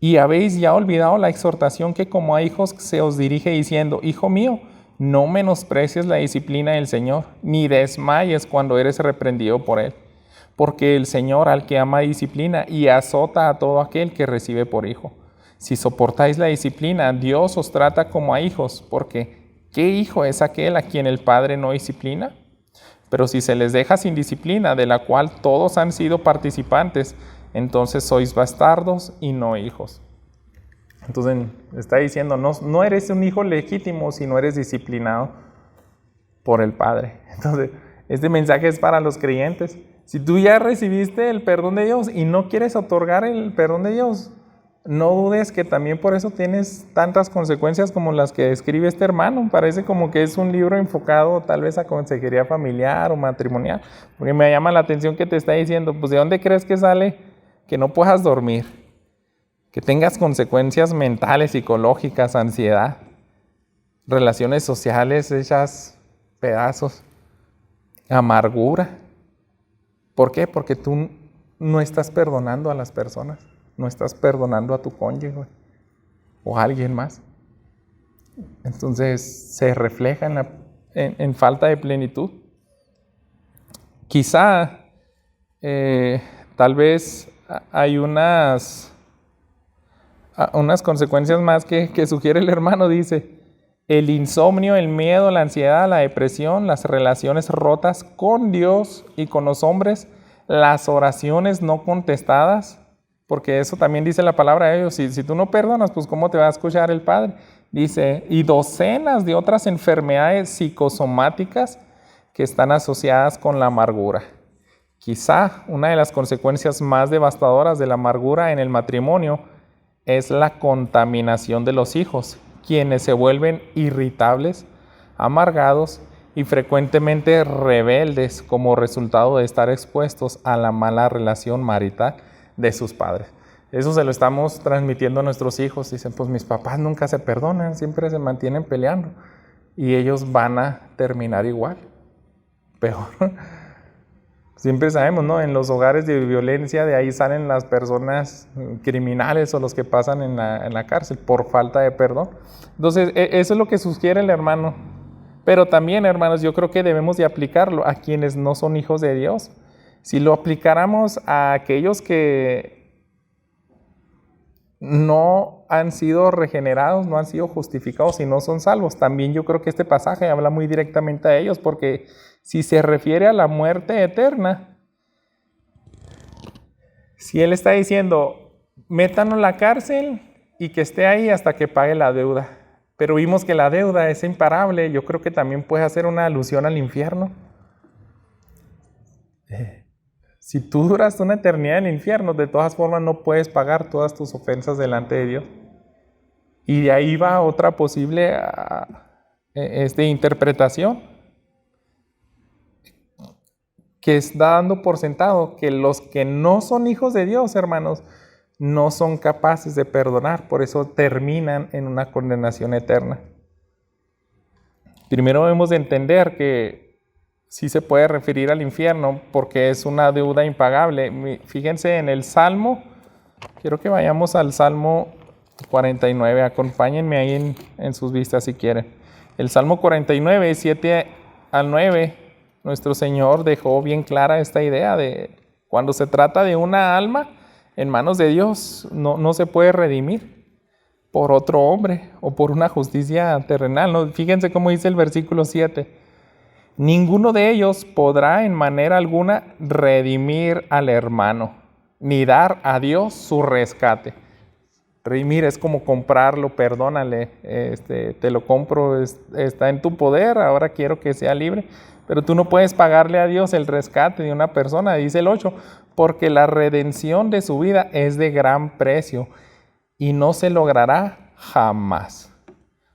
y habéis ya olvidado la exhortación que como a hijos se os dirige diciendo, hijo mío, no menosprecies la disciplina del Señor, ni desmayes cuando eres reprendido por Él, porque el Señor al que ama disciplina y azota a todo aquel que recibe por hijo. Si soportáis la disciplina, Dios os trata como a hijos, porque ¿qué hijo es aquel a quien el Padre no disciplina? Pero si se les deja sin disciplina, de la cual todos han sido participantes, entonces sois bastardos y no hijos. Entonces está diciendo, no eres un hijo legítimo si no eres disciplinado por el Padre. Entonces, este mensaje es para los creyentes. Si tú ya recibiste el perdón de Dios y no quieres otorgar el perdón de Dios, no dudes que también por eso tienes tantas consecuencias como las que describe este hermano. Parece como que es un libro enfocado tal vez a consejería familiar o matrimonial, porque me llama la atención que te está diciendo, pues ¿de dónde crees que sale que no puedas dormir? Que tengas consecuencias mentales, psicológicas, ansiedad, relaciones sociales hechas pedazos, amargura. ¿Por qué? Porque tú no estás perdonando a las personas, no estás perdonando a tu cónyuge o a alguien más. Entonces se refleja en falta de plenitud. Quizá, tal vez hay unas consecuencias más que sugiere el hermano. Dice, el insomnio, el miedo, la ansiedad, la depresión, las relaciones rotas con Dios y con los hombres, las oraciones no contestadas, porque eso también dice la palabra de Dios. Si tú no perdonas, pues ¿cómo te va a escuchar el Padre? Dice, y docenas de otras enfermedades psicosomáticas que están asociadas con la amargura. Quizá una de las consecuencias más devastadoras de la amargura en el matrimonio es la contaminación de los hijos, quienes se vuelven irritables, amargados y frecuentemente rebeldes como resultado de estar expuestos a la mala relación marital de sus padres. Eso se lo estamos transmitiendo a nuestros hijos. Dicen, pues mis papás nunca se perdonan, siempre se mantienen peleando. Y ellos van a terminar igual, peor. Siempre sabemos, ¿no? En los hogares de violencia, de ahí salen las personas criminales o los que pasan en la cárcel por falta de perdón. Entonces, eso es lo que sugiere el hermano. Pero también, hermanos, yo creo que debemos de aplicarlo a quienes no son hijos de Dios. Si lo aplicáramos a aquellos que no han sido regenerados, no han sido justificados y no son salvos, también yo creo que este pasaje habla muy directamente a ellos, porque si se refiere a la muerte eterna, si él está diciendo, métanlo en la cárcel y que esté ahí hasta que pague la deuda, pero vimos que la deuda es imparable, yo creo que también puede hacer una alusión al infierno. Si tú duras una eternidad en el infierno, de todas formas no puedes pagar todas tus ofensas delante de Dios. Y de ahí va otra posible interpretación, que está dando por sentado que los que no son hijos de Dios, hermanos, no son capaces de perdonar, por eso terminan en una condenación eterna. Primero debemos de entender que sí se puede referir al infierno porque es una deuda impagable. Fíjense en el Salmo, quiero que vayamos al Salmo 49, acompáñenme ahí en sus vistas si quieren. El Salmo 49, 7 al 9, nuestro Señor dejó bien clara esta idea de cuando se trata de una alma en manos de Dios, no se puede redimir por otro hombre o por una justicia terrenal, ¿no? Fíjense cómo dice el versículo 7. Ninguno de ellos podrá en manera alguna redimir al hermano, ni dar a Dios su rescate. Redimir es como comprarlo, perdónale, te lo compro, está en tu poder, ahora quiero que sea libre. Pero tú no puedes pagarle a Dios el rescate de una persona, dice el 8, porque la redención de su vida es de gran precio y no se logrará jamás,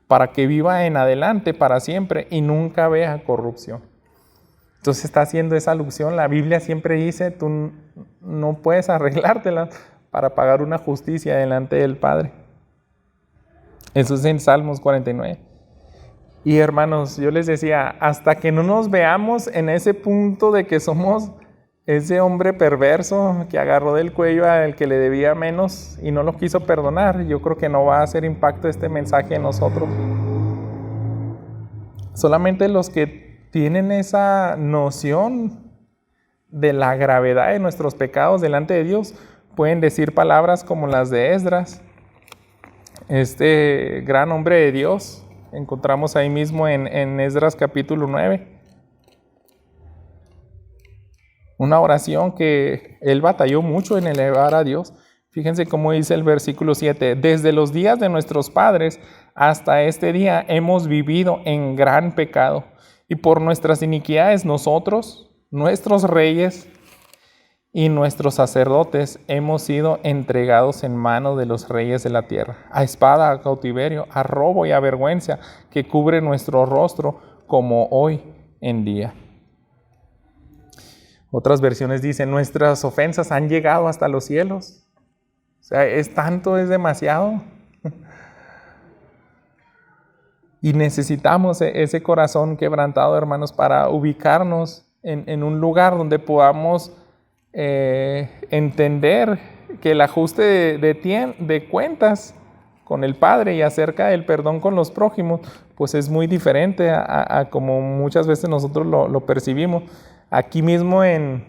para que viva en adelante para siempre y nunca vea corrupción. Entonces está haciendo esa alusión. La Biblia siempre dice, tú no puedes arreglártela para pagar una justicia delante del Padre. Eso es en Salmos 49. Y hermanos, yo les decía, hasta que no nos veamos en ese punto de que somos ese hombre perverso que agarró del cuello al que le debía menos y no lo quiso perdonar, yo creo que no va a hacer impacto este mensaje en nosotros. Solamente los que tienen esa noción de la gravedad de nuestros pecados delante de Dios pueden decir palabras como las de Esdras, este gran hombre de Dios. Encontramos ahí mismo en Esdras capítulo 9. Una oración que él batalló mucho en elevar a Dios. Fíjense cómo dice el versículo 7. Desde los días de nuestros padres hasta este día hemos vivido en gran pecado. Y por nuestras iniquidades nosotros, nuestros reyes y nuestros sacerdotes hemos sido entregados en manos de los reyes de la tierra. A espada, a cautiverio, a robo y a vergüenza que cubre nuestro rostro como hoy en día. Otras versiones dicen, nuestras ofensas han llegado hasta los cielos. O sea, es tanto, es demasiado. Y necesitamos ese corazón quebrantado, hermanos, para ubicarnos en un lugar donde podamos entender que el ajuste de cuentas con el Padre y acerca del perdón con los prójimos, pues es muy diferente a como muchas veces nosotros lo percibimos. Aquí mismo en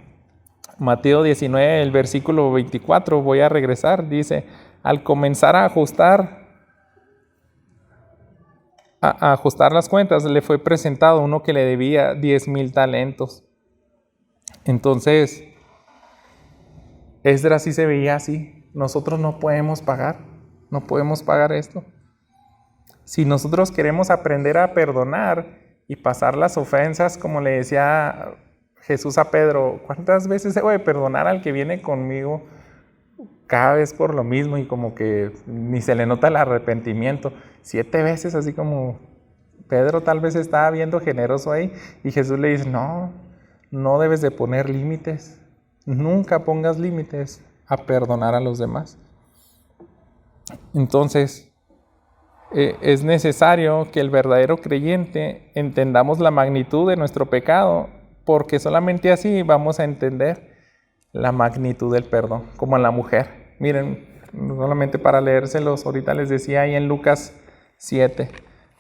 Mateo 19, el versículo 24, voy a regresar, dice, al comenzar a ajustar las cuentas, le fue presentado uno que le debía 10,000 talentos. Entonces, Esdras sí se veía así. Nosotros no podemos pagar esto. Si nosotros queremos aprender a perdonar y pasar las ofensas, como le decía Jesús a Pedro, ¿cuántas veces debo de perdonar al que viene conmigo cada vez por lo mismo y como que ni se le nota el arrepentimiento. 7 veces, así como Pedro tal vez estaba viendo generoso ahí, y Jesús le dice, no debes de poner límites, nunca pongas límites a perdonar a los demás. Entonces, es necesario que el verdadero creyente entendamos la magnitud de nuestro pecado, porque solamente así vamos a entender la magnitud del perdón, como a la mujer. Miren, solamente para leérselos, ahorita les decía ahí en Lucas 7,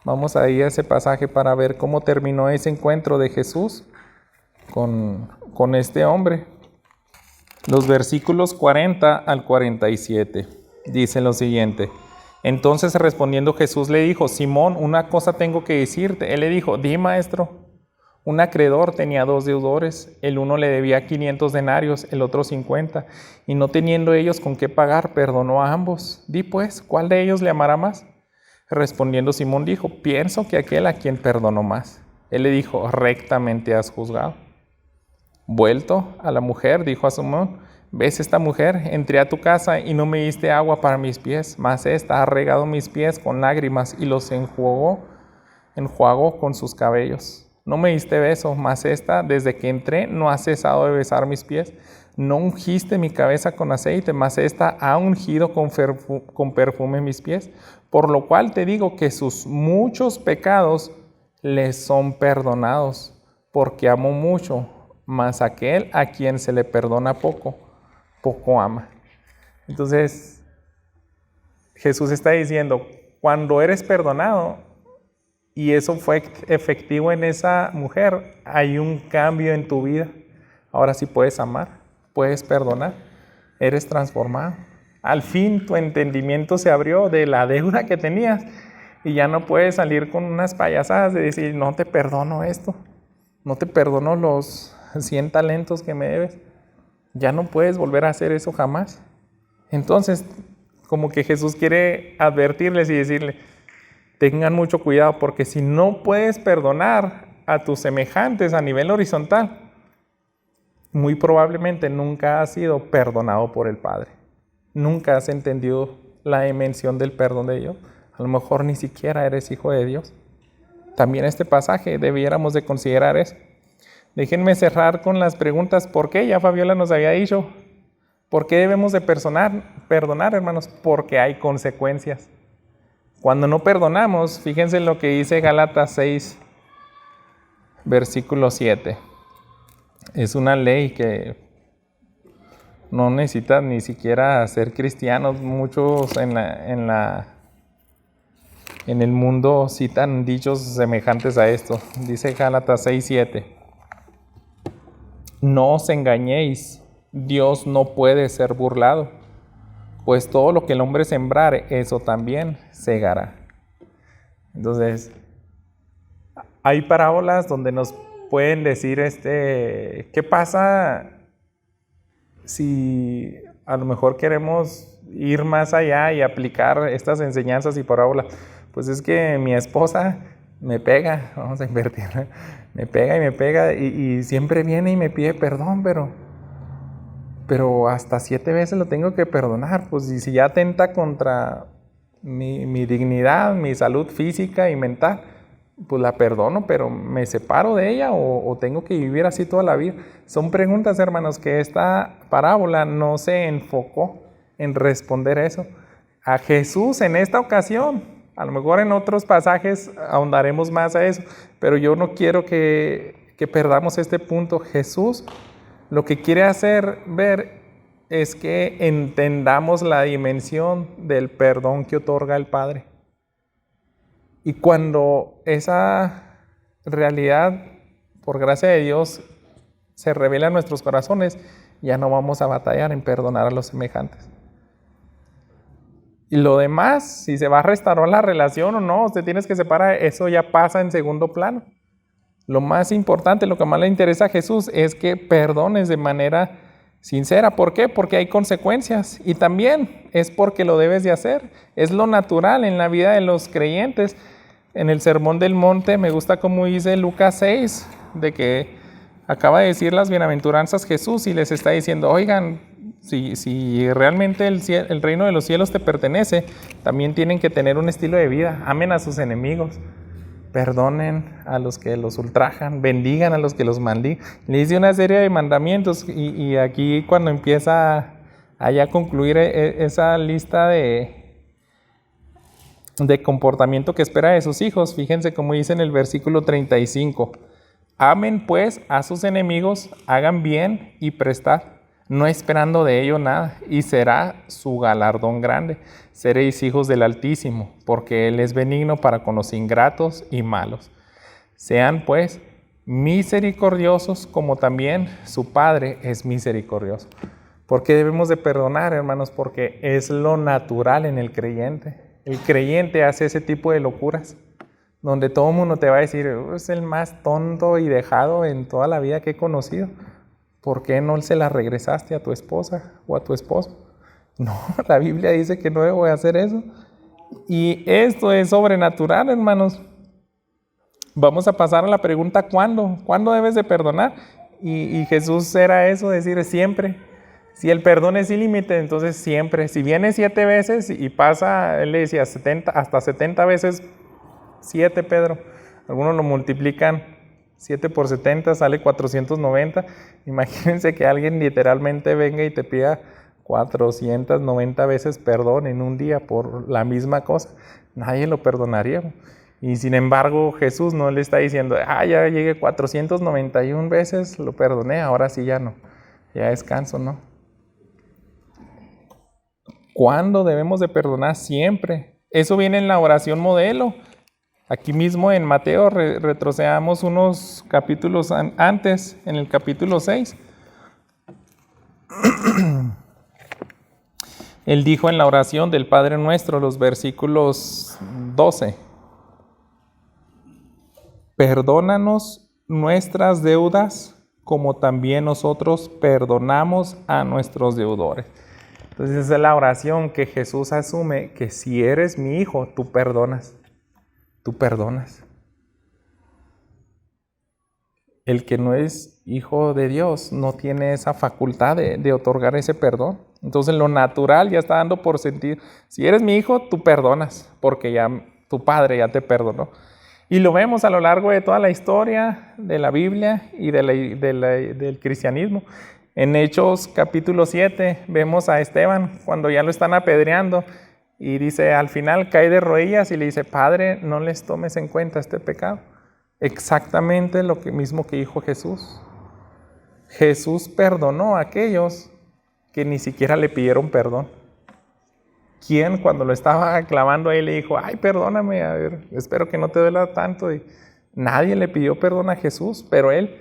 vamos a ir a ese pasaje para ver cómo terminó ese encuentro de Jesús con este hombre. Los versículos 40 al 47 dicen lo siguiente. Entonces respondiendo Jesús le dijo, Simón, una cosa tengo que decirte. Él le dijo, di, maestro. Un acreedor tenía 2 deudores, el uno le debía 500 denarios, el otro 50, y no teniendo ellos con qué pagar, perdonó a ambos. Di pues, ¿cuál de ellos le amará más? Respondiendo Simón dijo, pienso que aquel a quien perdonó más. Él le dijo, rectamente has juzgado. Vuelto a la mujer, dijo a Simón, ¿ves esta mujer? Entré a tu casa y no me diste agua para mis pies, mas esta ha regado mis pies con lágrimas y los enjuagó con sus cabellos. No me diste beso, mas esta, desde que entré, no ha cesado de besar mis pies. No ungiste mi cabeza con aceite, mas esta ha ungido con perfume mis pies. Por lo cual te digo que sus muchos pecados les son perdonados, porque amó mucho, mas aquel a quien se le perdona poco, poco ama. Entonces, Jesús está diciendo, cuando eres perdonado, y eso fue efectivo en esa mujer, hay un cambio en tu vida. Ahora sí puedes amar, puedes perdonar, eres transformado. Al fin tu entendimiento se abrió de la deuda que tenías y ya no puedes salir con unas payasadas de decir, no te perdono esto, no te perdono los 100 talentos que me debes. Ya no puedes volver a hacer eso jamás. Entonces, como que Jesús quiere advertirles y decirle, tengan mucho cuidado, porque si no puedes perdonar a tus semejantes a nivel horizontal, muy probablemente nunca has sido perdonado por el Padre. Nunca has entendido la dimensión del perdón de Dios. A lo mejor ni siquiera eres hijo de Dios. También este pasaje debiéramos de considerar eso. Déjenme cerrar con las preguntas. ¿Por qué? Ya Fabiola nos había dicho. ¿Por qué debemos de perdonar, hermanos? Porque hay consecuencias. Cuando no perdonamos, fíjense lo que dice Gálatas 6, versículo 7. Es una ley que no necesita ni siquiera ser cristianos. Muchos en el mundo citan dichos semejantes a esto. Dice Gálatas 6, 7. No os engañéis, Dios no puede ser burlado. Pues todo lo que el hombre sembrare, eso también segará. Entonces, hay parábolas donde nos pueden decir, ¿qué pasa si a lo mejor queremos ir más allá y aplicar estas enseñanzas y parábolas? Pues es que mi esposa me pega, vamos a invertir, me pega y siempre viene y me pide perdón, pero hasta 7 veces lo tengo que perdonar, pues y si ya atenta contra mi dignidad, mi salud física y mental, pues la perdono, pero ¿me separo de ella o tengo que vivir así toda la vida? Son preguntas, hermanos, que esta parábola no se enfocó en responder eso. A Jesús en esta ocasión, a lo mejor en otros pasajes ahondaremos más a eso, pero yo no quiero que perdamos este punto. Jesús lo que quiere hacer ver es que entendamos la dimensión del perdón que otorga el Padre. Y cuando esa realidad, por gracia de Dios, se revela en nuestros corazones, ya no vamos a batallar en perdonar a los semejantes. Y lo demás, si se va a restaurar la relación o no, te tienes que separar, eso ya pasa en segundo plano. Lo más importante, lo que más le interesa a Jesús es que perdones de manera sincera. ¿Por qué? Porque hay consecuencias y también es porque lo debes de hacer. Es lo natural en la vida de los creyentes. En el Sermón del Monte me gusta como dice Lucas 6, de que acaba de decir las bienaventuranzas Jesús y les está diciendo, oigan, Si realmente el reino de los cielos te pertenece, también tienen que tener un estilo de vida. Amen a sus enemigos, perdonen a los que los ultrajan, bendigan a los que los maldigan. Le dice una serie de mandamientos y aquí cuando empieza a ya concluir esa lista de comportamiento que espera de sus hijos, fíjense cómo dice en el versículo 35. Amen pues a sus enemigos, hagan bien y prestad, no esperando de ello nada, y será su galardón grande. Seréis hijos del Altísimo, porque Él es benigno para con los ingratos y malos. Sean pues misericordiosos, como también su Padre es misericordioso. ¿Por qué debemos de perdonar, hermanos? Porque es lo natural en el creyente. El creyente hace ese tipo de locuras, donde todo el mundo te va a decir, es el más tonto y dejado en toda la vida que he conocido. ¿Por qué no se la regresaste a tu esposa o a tu esposo? No, la Biblia dice que no debo de hacer eso. Y esto es sobrenatural, hermanos. Vamos a pasar a la pregunta, ¿cuándo? ¿Cuándo debes de perdonar? Y Jesús era eso, decir siempre. Si el perdón es sin límite, entonces siempre. Si viene 7 veces y pasa, él le decía hasta 70 veces 7, Pedro. Algunos lo multiplican 7 por 70, sale 490. Imagínense que alguien literalmente venga y te pida 490 veces perdón en un día por la misma cosa. Nadie lo perdonaría. Y sin embargo, Jesús no le está diciendo, ya llegué 491 veces, lo perdoné, ahora sí ya no. Ya descanso, ¿no? ¿Cuándo debemos de perdonar? Siempre. Eso viene en la oración modelo. Aquí mismo en Mateo, retrocedamos unos capítulos antes, en el capítulo 6. Él dijo en la oración del Padre Nuestro, los versículos 12. Perdónanos nuestras deudas, como también nosotros perdonamos a nuestros deudores. Entonces esa es la oración que Jesús asume, que si eres mi hijo, tú perdonas. Tú perdonas. El que no es hijo de Dios no tiene esa facultad de otorgar ese perdón. Entonces lo natural ya está dando por sentir, si eres mi hijo, tú perdonas, porque ya tu padre ya te perdonó. Y lo vemos a lo largo de toda la historia de la Biblia y del cristianismo. En Hechos capítulo 7 vemos a Esteban cuando ya lo están apedreando y dice, al final cae de rodillas y le dice, Padre, no les tomes en cuenta este pecado. Exactamente lo mismo que dijo Jesús. Jesús perdonó a aquellos que ni siquiera le pidieron perdón. ¿Quién cuando lo estaba clavando ahí le dijo, ay, perdóname, a ver, espero que no te duela tanto? Y nadie le pidió perdón a Jesús, pero él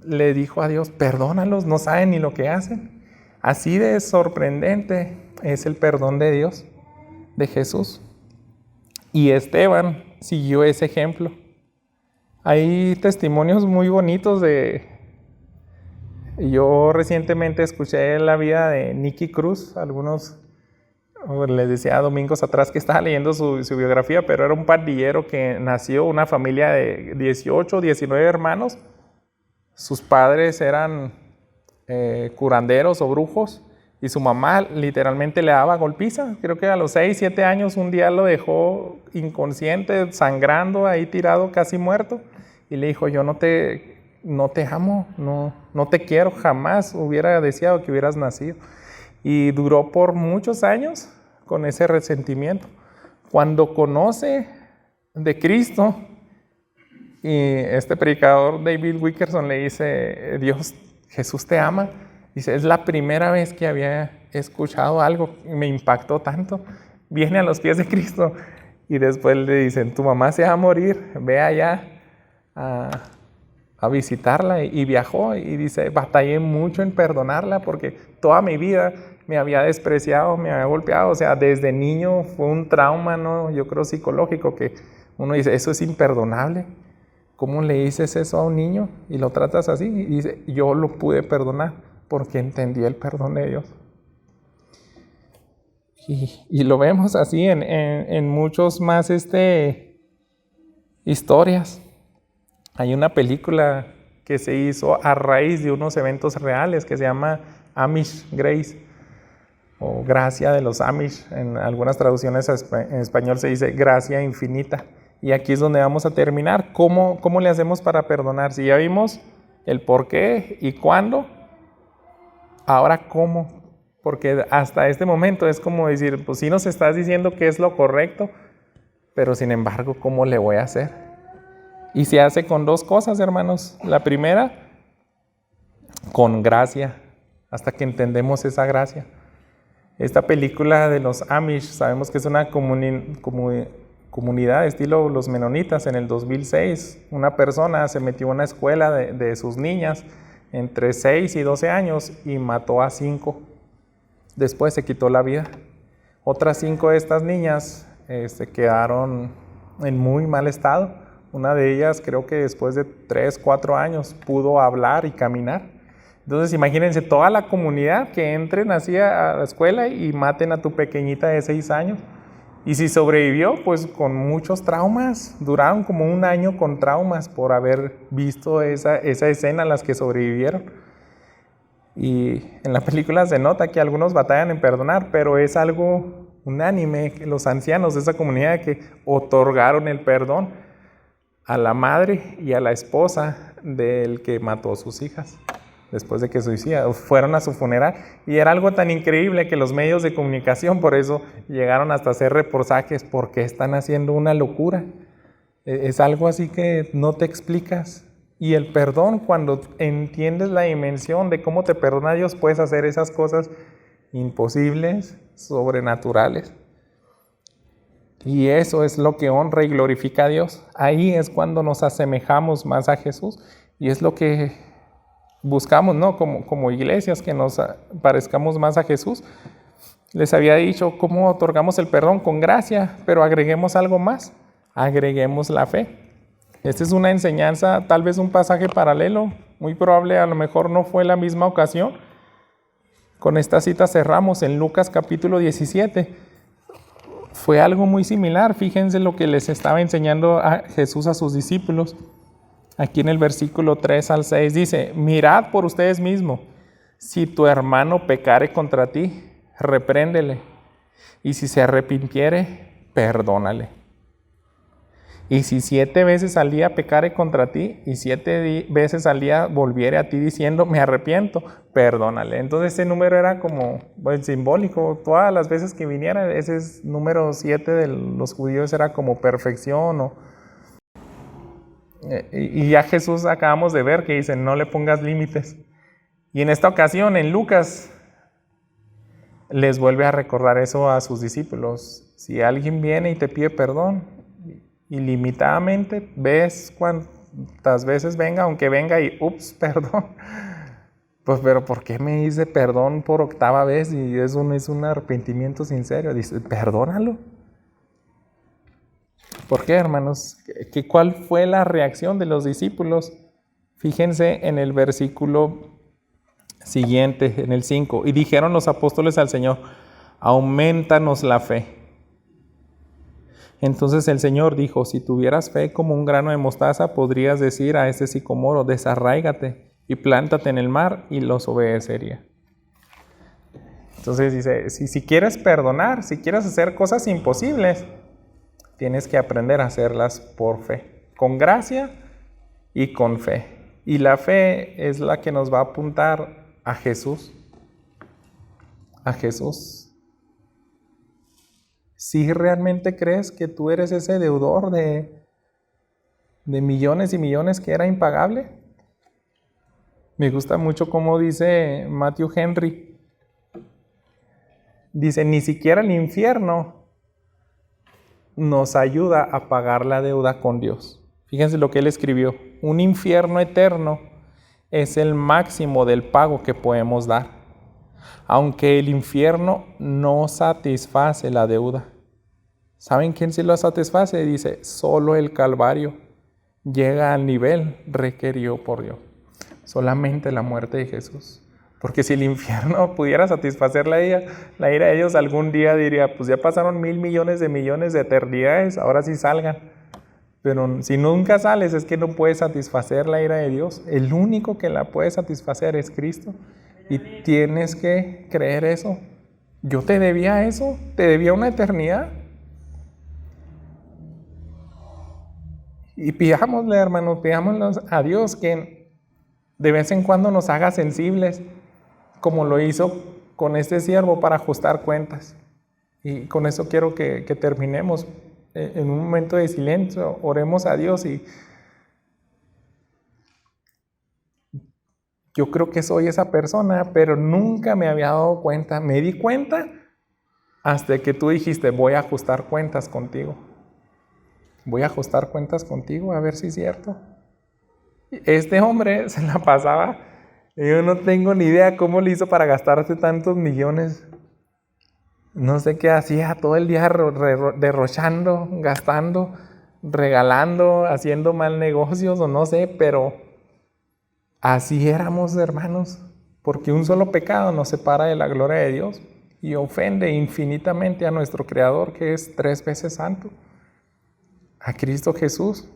le dijo a Dios, perdónalos, no saben ni lo que hacen. Así de sorprendente es el perdón de Dios, de Jesús. Y Esteban siguió ese ejemplo. Hay testimonios muy bonitos Yo recientemente escuché la vida de Nicky Cruz, les decía domingos atrás que estaba leyendo su biografía, pero era un pandillero que nació una familia de 18, 19 hermanos. Sus padres eran curanderos o brujos y su mamá literalmente le daba golpiza. Creo que a los 6, 7 años un día lo dejó inconsciente, sangrando, ahí tirado, casi muerto. Y le dijo, yo no te amo, no te quiero, jamás hubiera deseado que hubieras nacido. Y duró por muchos años con ese resentimiento. Cuando conoce de Cristo, y este predicador David Wilkerson le dice, Jesús te ama. Dice, es la primera vez que había escuchado algo que me impactó tanto. Viene a los pies de Cristo y después le dicen, tu mamá se va a morir, ve allá a visitarla. Y viajó y dice, batallé mucho en perdonarla porque toda mi vida me había despreciado, me había golpeado. O sea, desde niño fue un trauma, ¿no? Yo creo psicológico, que uno dice, eso es imperdonable. ¿Cómo le dices eso a un niño y lo tratas así? Y dice, yo lo pude perdonar porque entendí el perdón de Dios. Y lo vemos así en muchos más historias. Hay una película que se hizo a raíz de unos eventos reales que se llama Amish Grace, o gracia de los Amish. En algunas traducciones en español se dice gracia infinita. Y aquí es donde vamos a terminar. ¿Cómo le hacemos para perdonar? Si ya vimos el por qué y cuándo, ahora cómo. Porque hasta este momento es como decir, pues sí nos estás diciendo que es lo correcto, pero sin embargo, ¿cómo le voy a hacer? Y se hace con dos cosas, hermanos. La primera, con gracia, hasta que entendemos esa gracia. Esta película de los Amish, sabemos que es una comunidad estilo los menonitas. En el 2006, una persona se metió a una escuela de sus niñas entre 6 y 12 años y mató a 5. Después se quitó la vida. Otras 5 de estas niñas quedaron en muy mal estado. Una de ellas, creo que después de 3, 4 años, pudo hablar y caminar. Entonces imagínense toda la comunidad que entren así a la escuela y maten a tu pequeñita de 6 años. Y si sobrevivió, pues con muchos traumas. Duraron como 1 año con traumas por haber visto esa escena, las que sobrevivieron. Y en la película se nota que algunos batallan en perdonar, pero es algo unánime, los ancianos de esa comunidad que otorgaron el perdón a la madre y a la esposa del que mató a sus hijas después de que suicida. Fueron a su funeral y era algo tan increíble que los medios de comunicación por eso llegaron hasta hacer reportajes porque están haciendo una locura. Es algo así que no te explicas. Y el perdón, cuando entiendes la dimensión de cómo te perdona Dios, puedes hacer esas cosas imposibles, sobrenaturales. Y eso es lo que honra y glorifica a Dios. Ahí es cuando nos asemejamos más a Jesús. Y es lo que buscamos, ¿no? Como iglesias, que nos parezcamos más a Jesús. Les había dicho cómo otorgamos el perdón con gracia, pero agreguemos algo más. Agreguemos la fe. Esta es una enseñanza, tal vez un pasaje paralelo, muy probable a lo mejor no fue la misma ocasión. Con esta cita cerramos en Lucas capítulo 17. Fue algo muy similar, fíjense lo que les estaba enseñando a Jesús a sus discípulos. Aquí en el versículo 3 al 6 dice, mirad por ustedes mismos, si tu hermano pecare contra ti, repréndele, y si se arrepintiere, perdónale. Y si 7 veces al día pecare contra ti, y 7 veces al día volviere a ti diciendo, me arrepiento, perdónale. Entonces ese número era como simbólico. Todas las veces que viniera, ese es número 7 de los judíos era como perfección. Y ya Jesús acabamos de ver que dice, no le pongas límites. Y en esta ocasión, en Lucas, les vuelve a recordar eso a sus discípulos. Si alguien viene y te pide perdón, ilimitadamente, ves cuántas veces venga, aunque venga y ups, perdón. Pues, pero ¿por qué me dice perdón por 8ª vez? Y eso no es un arrepentimiento sincero. Dice, perdónalo. ¿Por qué, hermanos? ¿Cuál fue la reacción de los discípulos? Fíjense en el versículo siguiente, en el 5. Y dijeron los apóstoles al Señor, aumentanos la fe. Entonces el Señor dijo, si tuvieras fe como un grano de mostaza, podrías decir a este sicomoro, desarráigate y plántate en el mar, y los obedecería. Entonces dice, si quieres perdonar, si quieres hacer cosas imposibles, tienes que aprender a hacerlas por fe, con gracia y con fe. Y la fe es la que nos va a apuntar a Jesús. A Jesús. Si realmente crees que tú eres ese deudor de millones y millones que era impagable. Me gusta mucho cómo dice Matthew Henry. Dice, ni siquiera el infierno nos ayuda a pagar la deuda con Dios. Fíjense lo que él escribió. Un infierno eterno es el máximo del pago que podemos dar. Aunque el infierno no satisface la deuda. ¿Saben quién sí lo satisface? Dice, solo el Calvario llega al nivel requerido por Dios. Solamente la muerte de Jesús. Porque si el infierno pudiera satisfacer la ira de ellos, algún día diría, pues ya pasaron 1,000 millones de eternidades, ahora sí salgan. Pero si nunca sales, es que no puedes satisfacer la ira de Dios. El único que la puede satisfacer es Cristo. Y tienes que creer eso. Yo te debía eso, te debía una eternidad. Y pidámosle, hermanos, pidámosle a Dios que de vez en cuando nos haga sensibles, como lo hizo con este siervo para ajustar cuentas. Y con eso quiero que terminemos. En un momento de silencio, oremos a Dios. Y yo creo que soy esa persona, pero nunca me había dado cuenta. Me di cuenta hasta que tú dijiste, voy a ajustar cuentas contigo. Voy a ajustar cuentas contigo, a ver si es cierto. Este hombre se la pasaba, yo no tengo ni idea cómo le hizo para gastarse tantos millones. No sé qué hacía, todo el día derrochando, gastando, regalando, haciendo mal negocios o no sé, pero así éramos, hermanos, porque un solo pecado nos separa de la gloria de Dios y ofende infinitamente a nuestro Creador, que es 3 veces santo, a Cristo Jesús.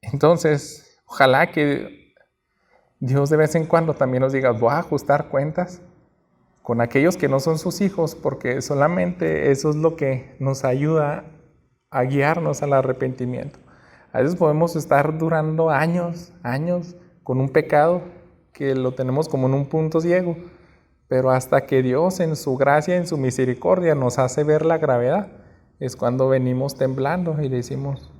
Entonces, ojalá que Dios de vez en cuando también nos diga, voy a ajustar cuentas con aquellos que no son sus hijos, porque solamente eso es lo que nos ayuda a guiarnos al arrepentimiento. A veces podemos estar durando años con un pecado que lo tenemos como en un punto ciego, pero hasta que Dios en su gracia, en su misericordia nos hace ver la gravedad, es cuando venimos temblando y decimos,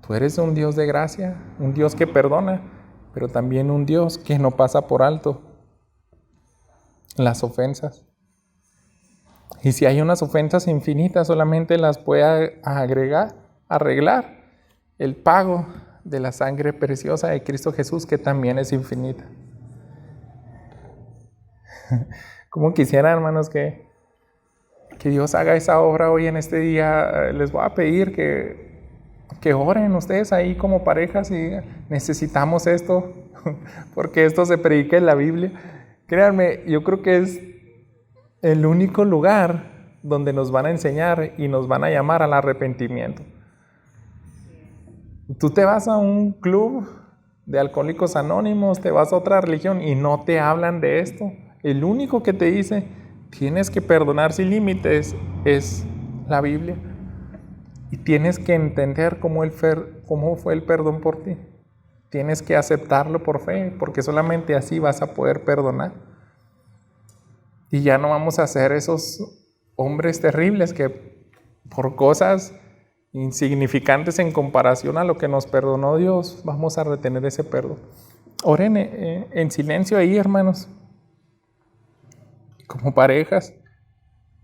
tú eres un Dios de gracia, un Dios que perdona, pero también un Dios que no pasa por alto las ofensas. Y si hay unas ofensas infinitas, solamente las puede arreglar el pago de la sangre preciosa de Cristo Jesús, que también es infinita. Como quisiera, hermanos, que Dios haga esa obra hoy en este día. Les voy a pedir que oren ustedes ahí como parejas y necesitamos esto, porque esto se predica en la Biblia. Créanme, yo creo que es el único lugar donde nos van a enseñar y nos van a llamar al arrepentimiento. Tú te vas a un club de alcohólicos anónimos, te vas a otra religión y no te hablan de esto. El único que te dice, tienes que perdonar sin límites, es la Biblia. Y tienes que entender cómo fue el perdón por ti. Tienes que aceptarlo por fe, porque solamente así vas a poder perdonar. Y ya no vamos a ser esos hombres terribles que por cosas insignificantes en comparación a lo que nos perdonó Dios, vamos a retener ese perdón. Oren en silencio ahí, hermanos. Como parejas,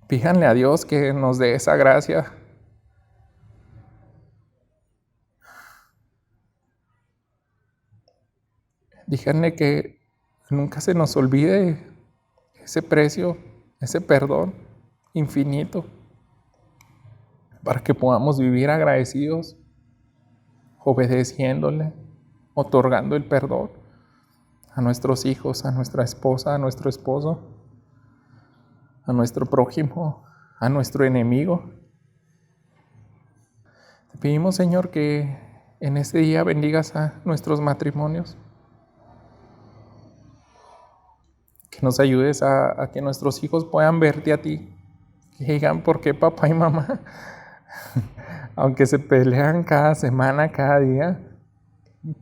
pídanle a Dios que nos dé esa gracia. Díganle que nunca se nos olvide ese precio, ese perdón infinito, para que podamos vivir agradecidos, obedeciéndole, otorgando el perdón a nuestros hijos, a nuestra esposa, a nuestro esposo, a nuestro prójimo, a nuestro enemigo. Te pedimos, Señor, que en este día bendigas a nuestros matrimonios, que nos ayudes a que nuestros hijos puedan verte a ti, que digan, ¿por qué papá y mamá, aunque se pelean cada semana, cada día,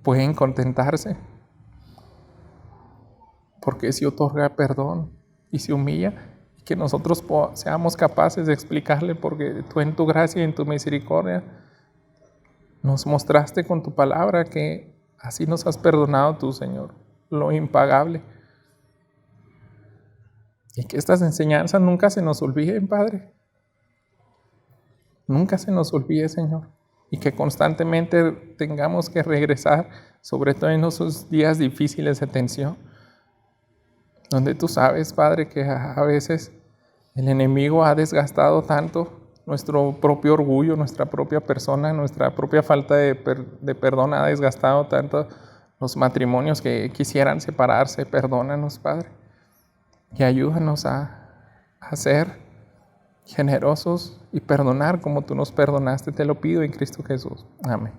pueden contentarse? Porque si otorga perdón y se humilla, y que nosotros seamos capaces de explicarle, porque tú en tu gracia y en tu misericordia nos mostraste con tu palabra que así nos has perdonado tú, Señor, lo impagable. Y que estas enseñanzas nunca se nos olviden, Padre. Nunca se nos olvide, Señor. Y que constantemente tengamos que regresar, sobre todo en esos días difíciles de tensión, donde tú sabes, Padre, que a veces el enemigo ha desgastado tanto nuestro propio orgullo, nuestra propia persona, nuestra propia falta de perdón ha desgastado tanto los matrimonios que quisieran separarse. Perdónanos, Padre, y ayúdanos a ser generosos y perdonar como tú nos perdonaste. Te lo pido en Cristo Jesús. Amén.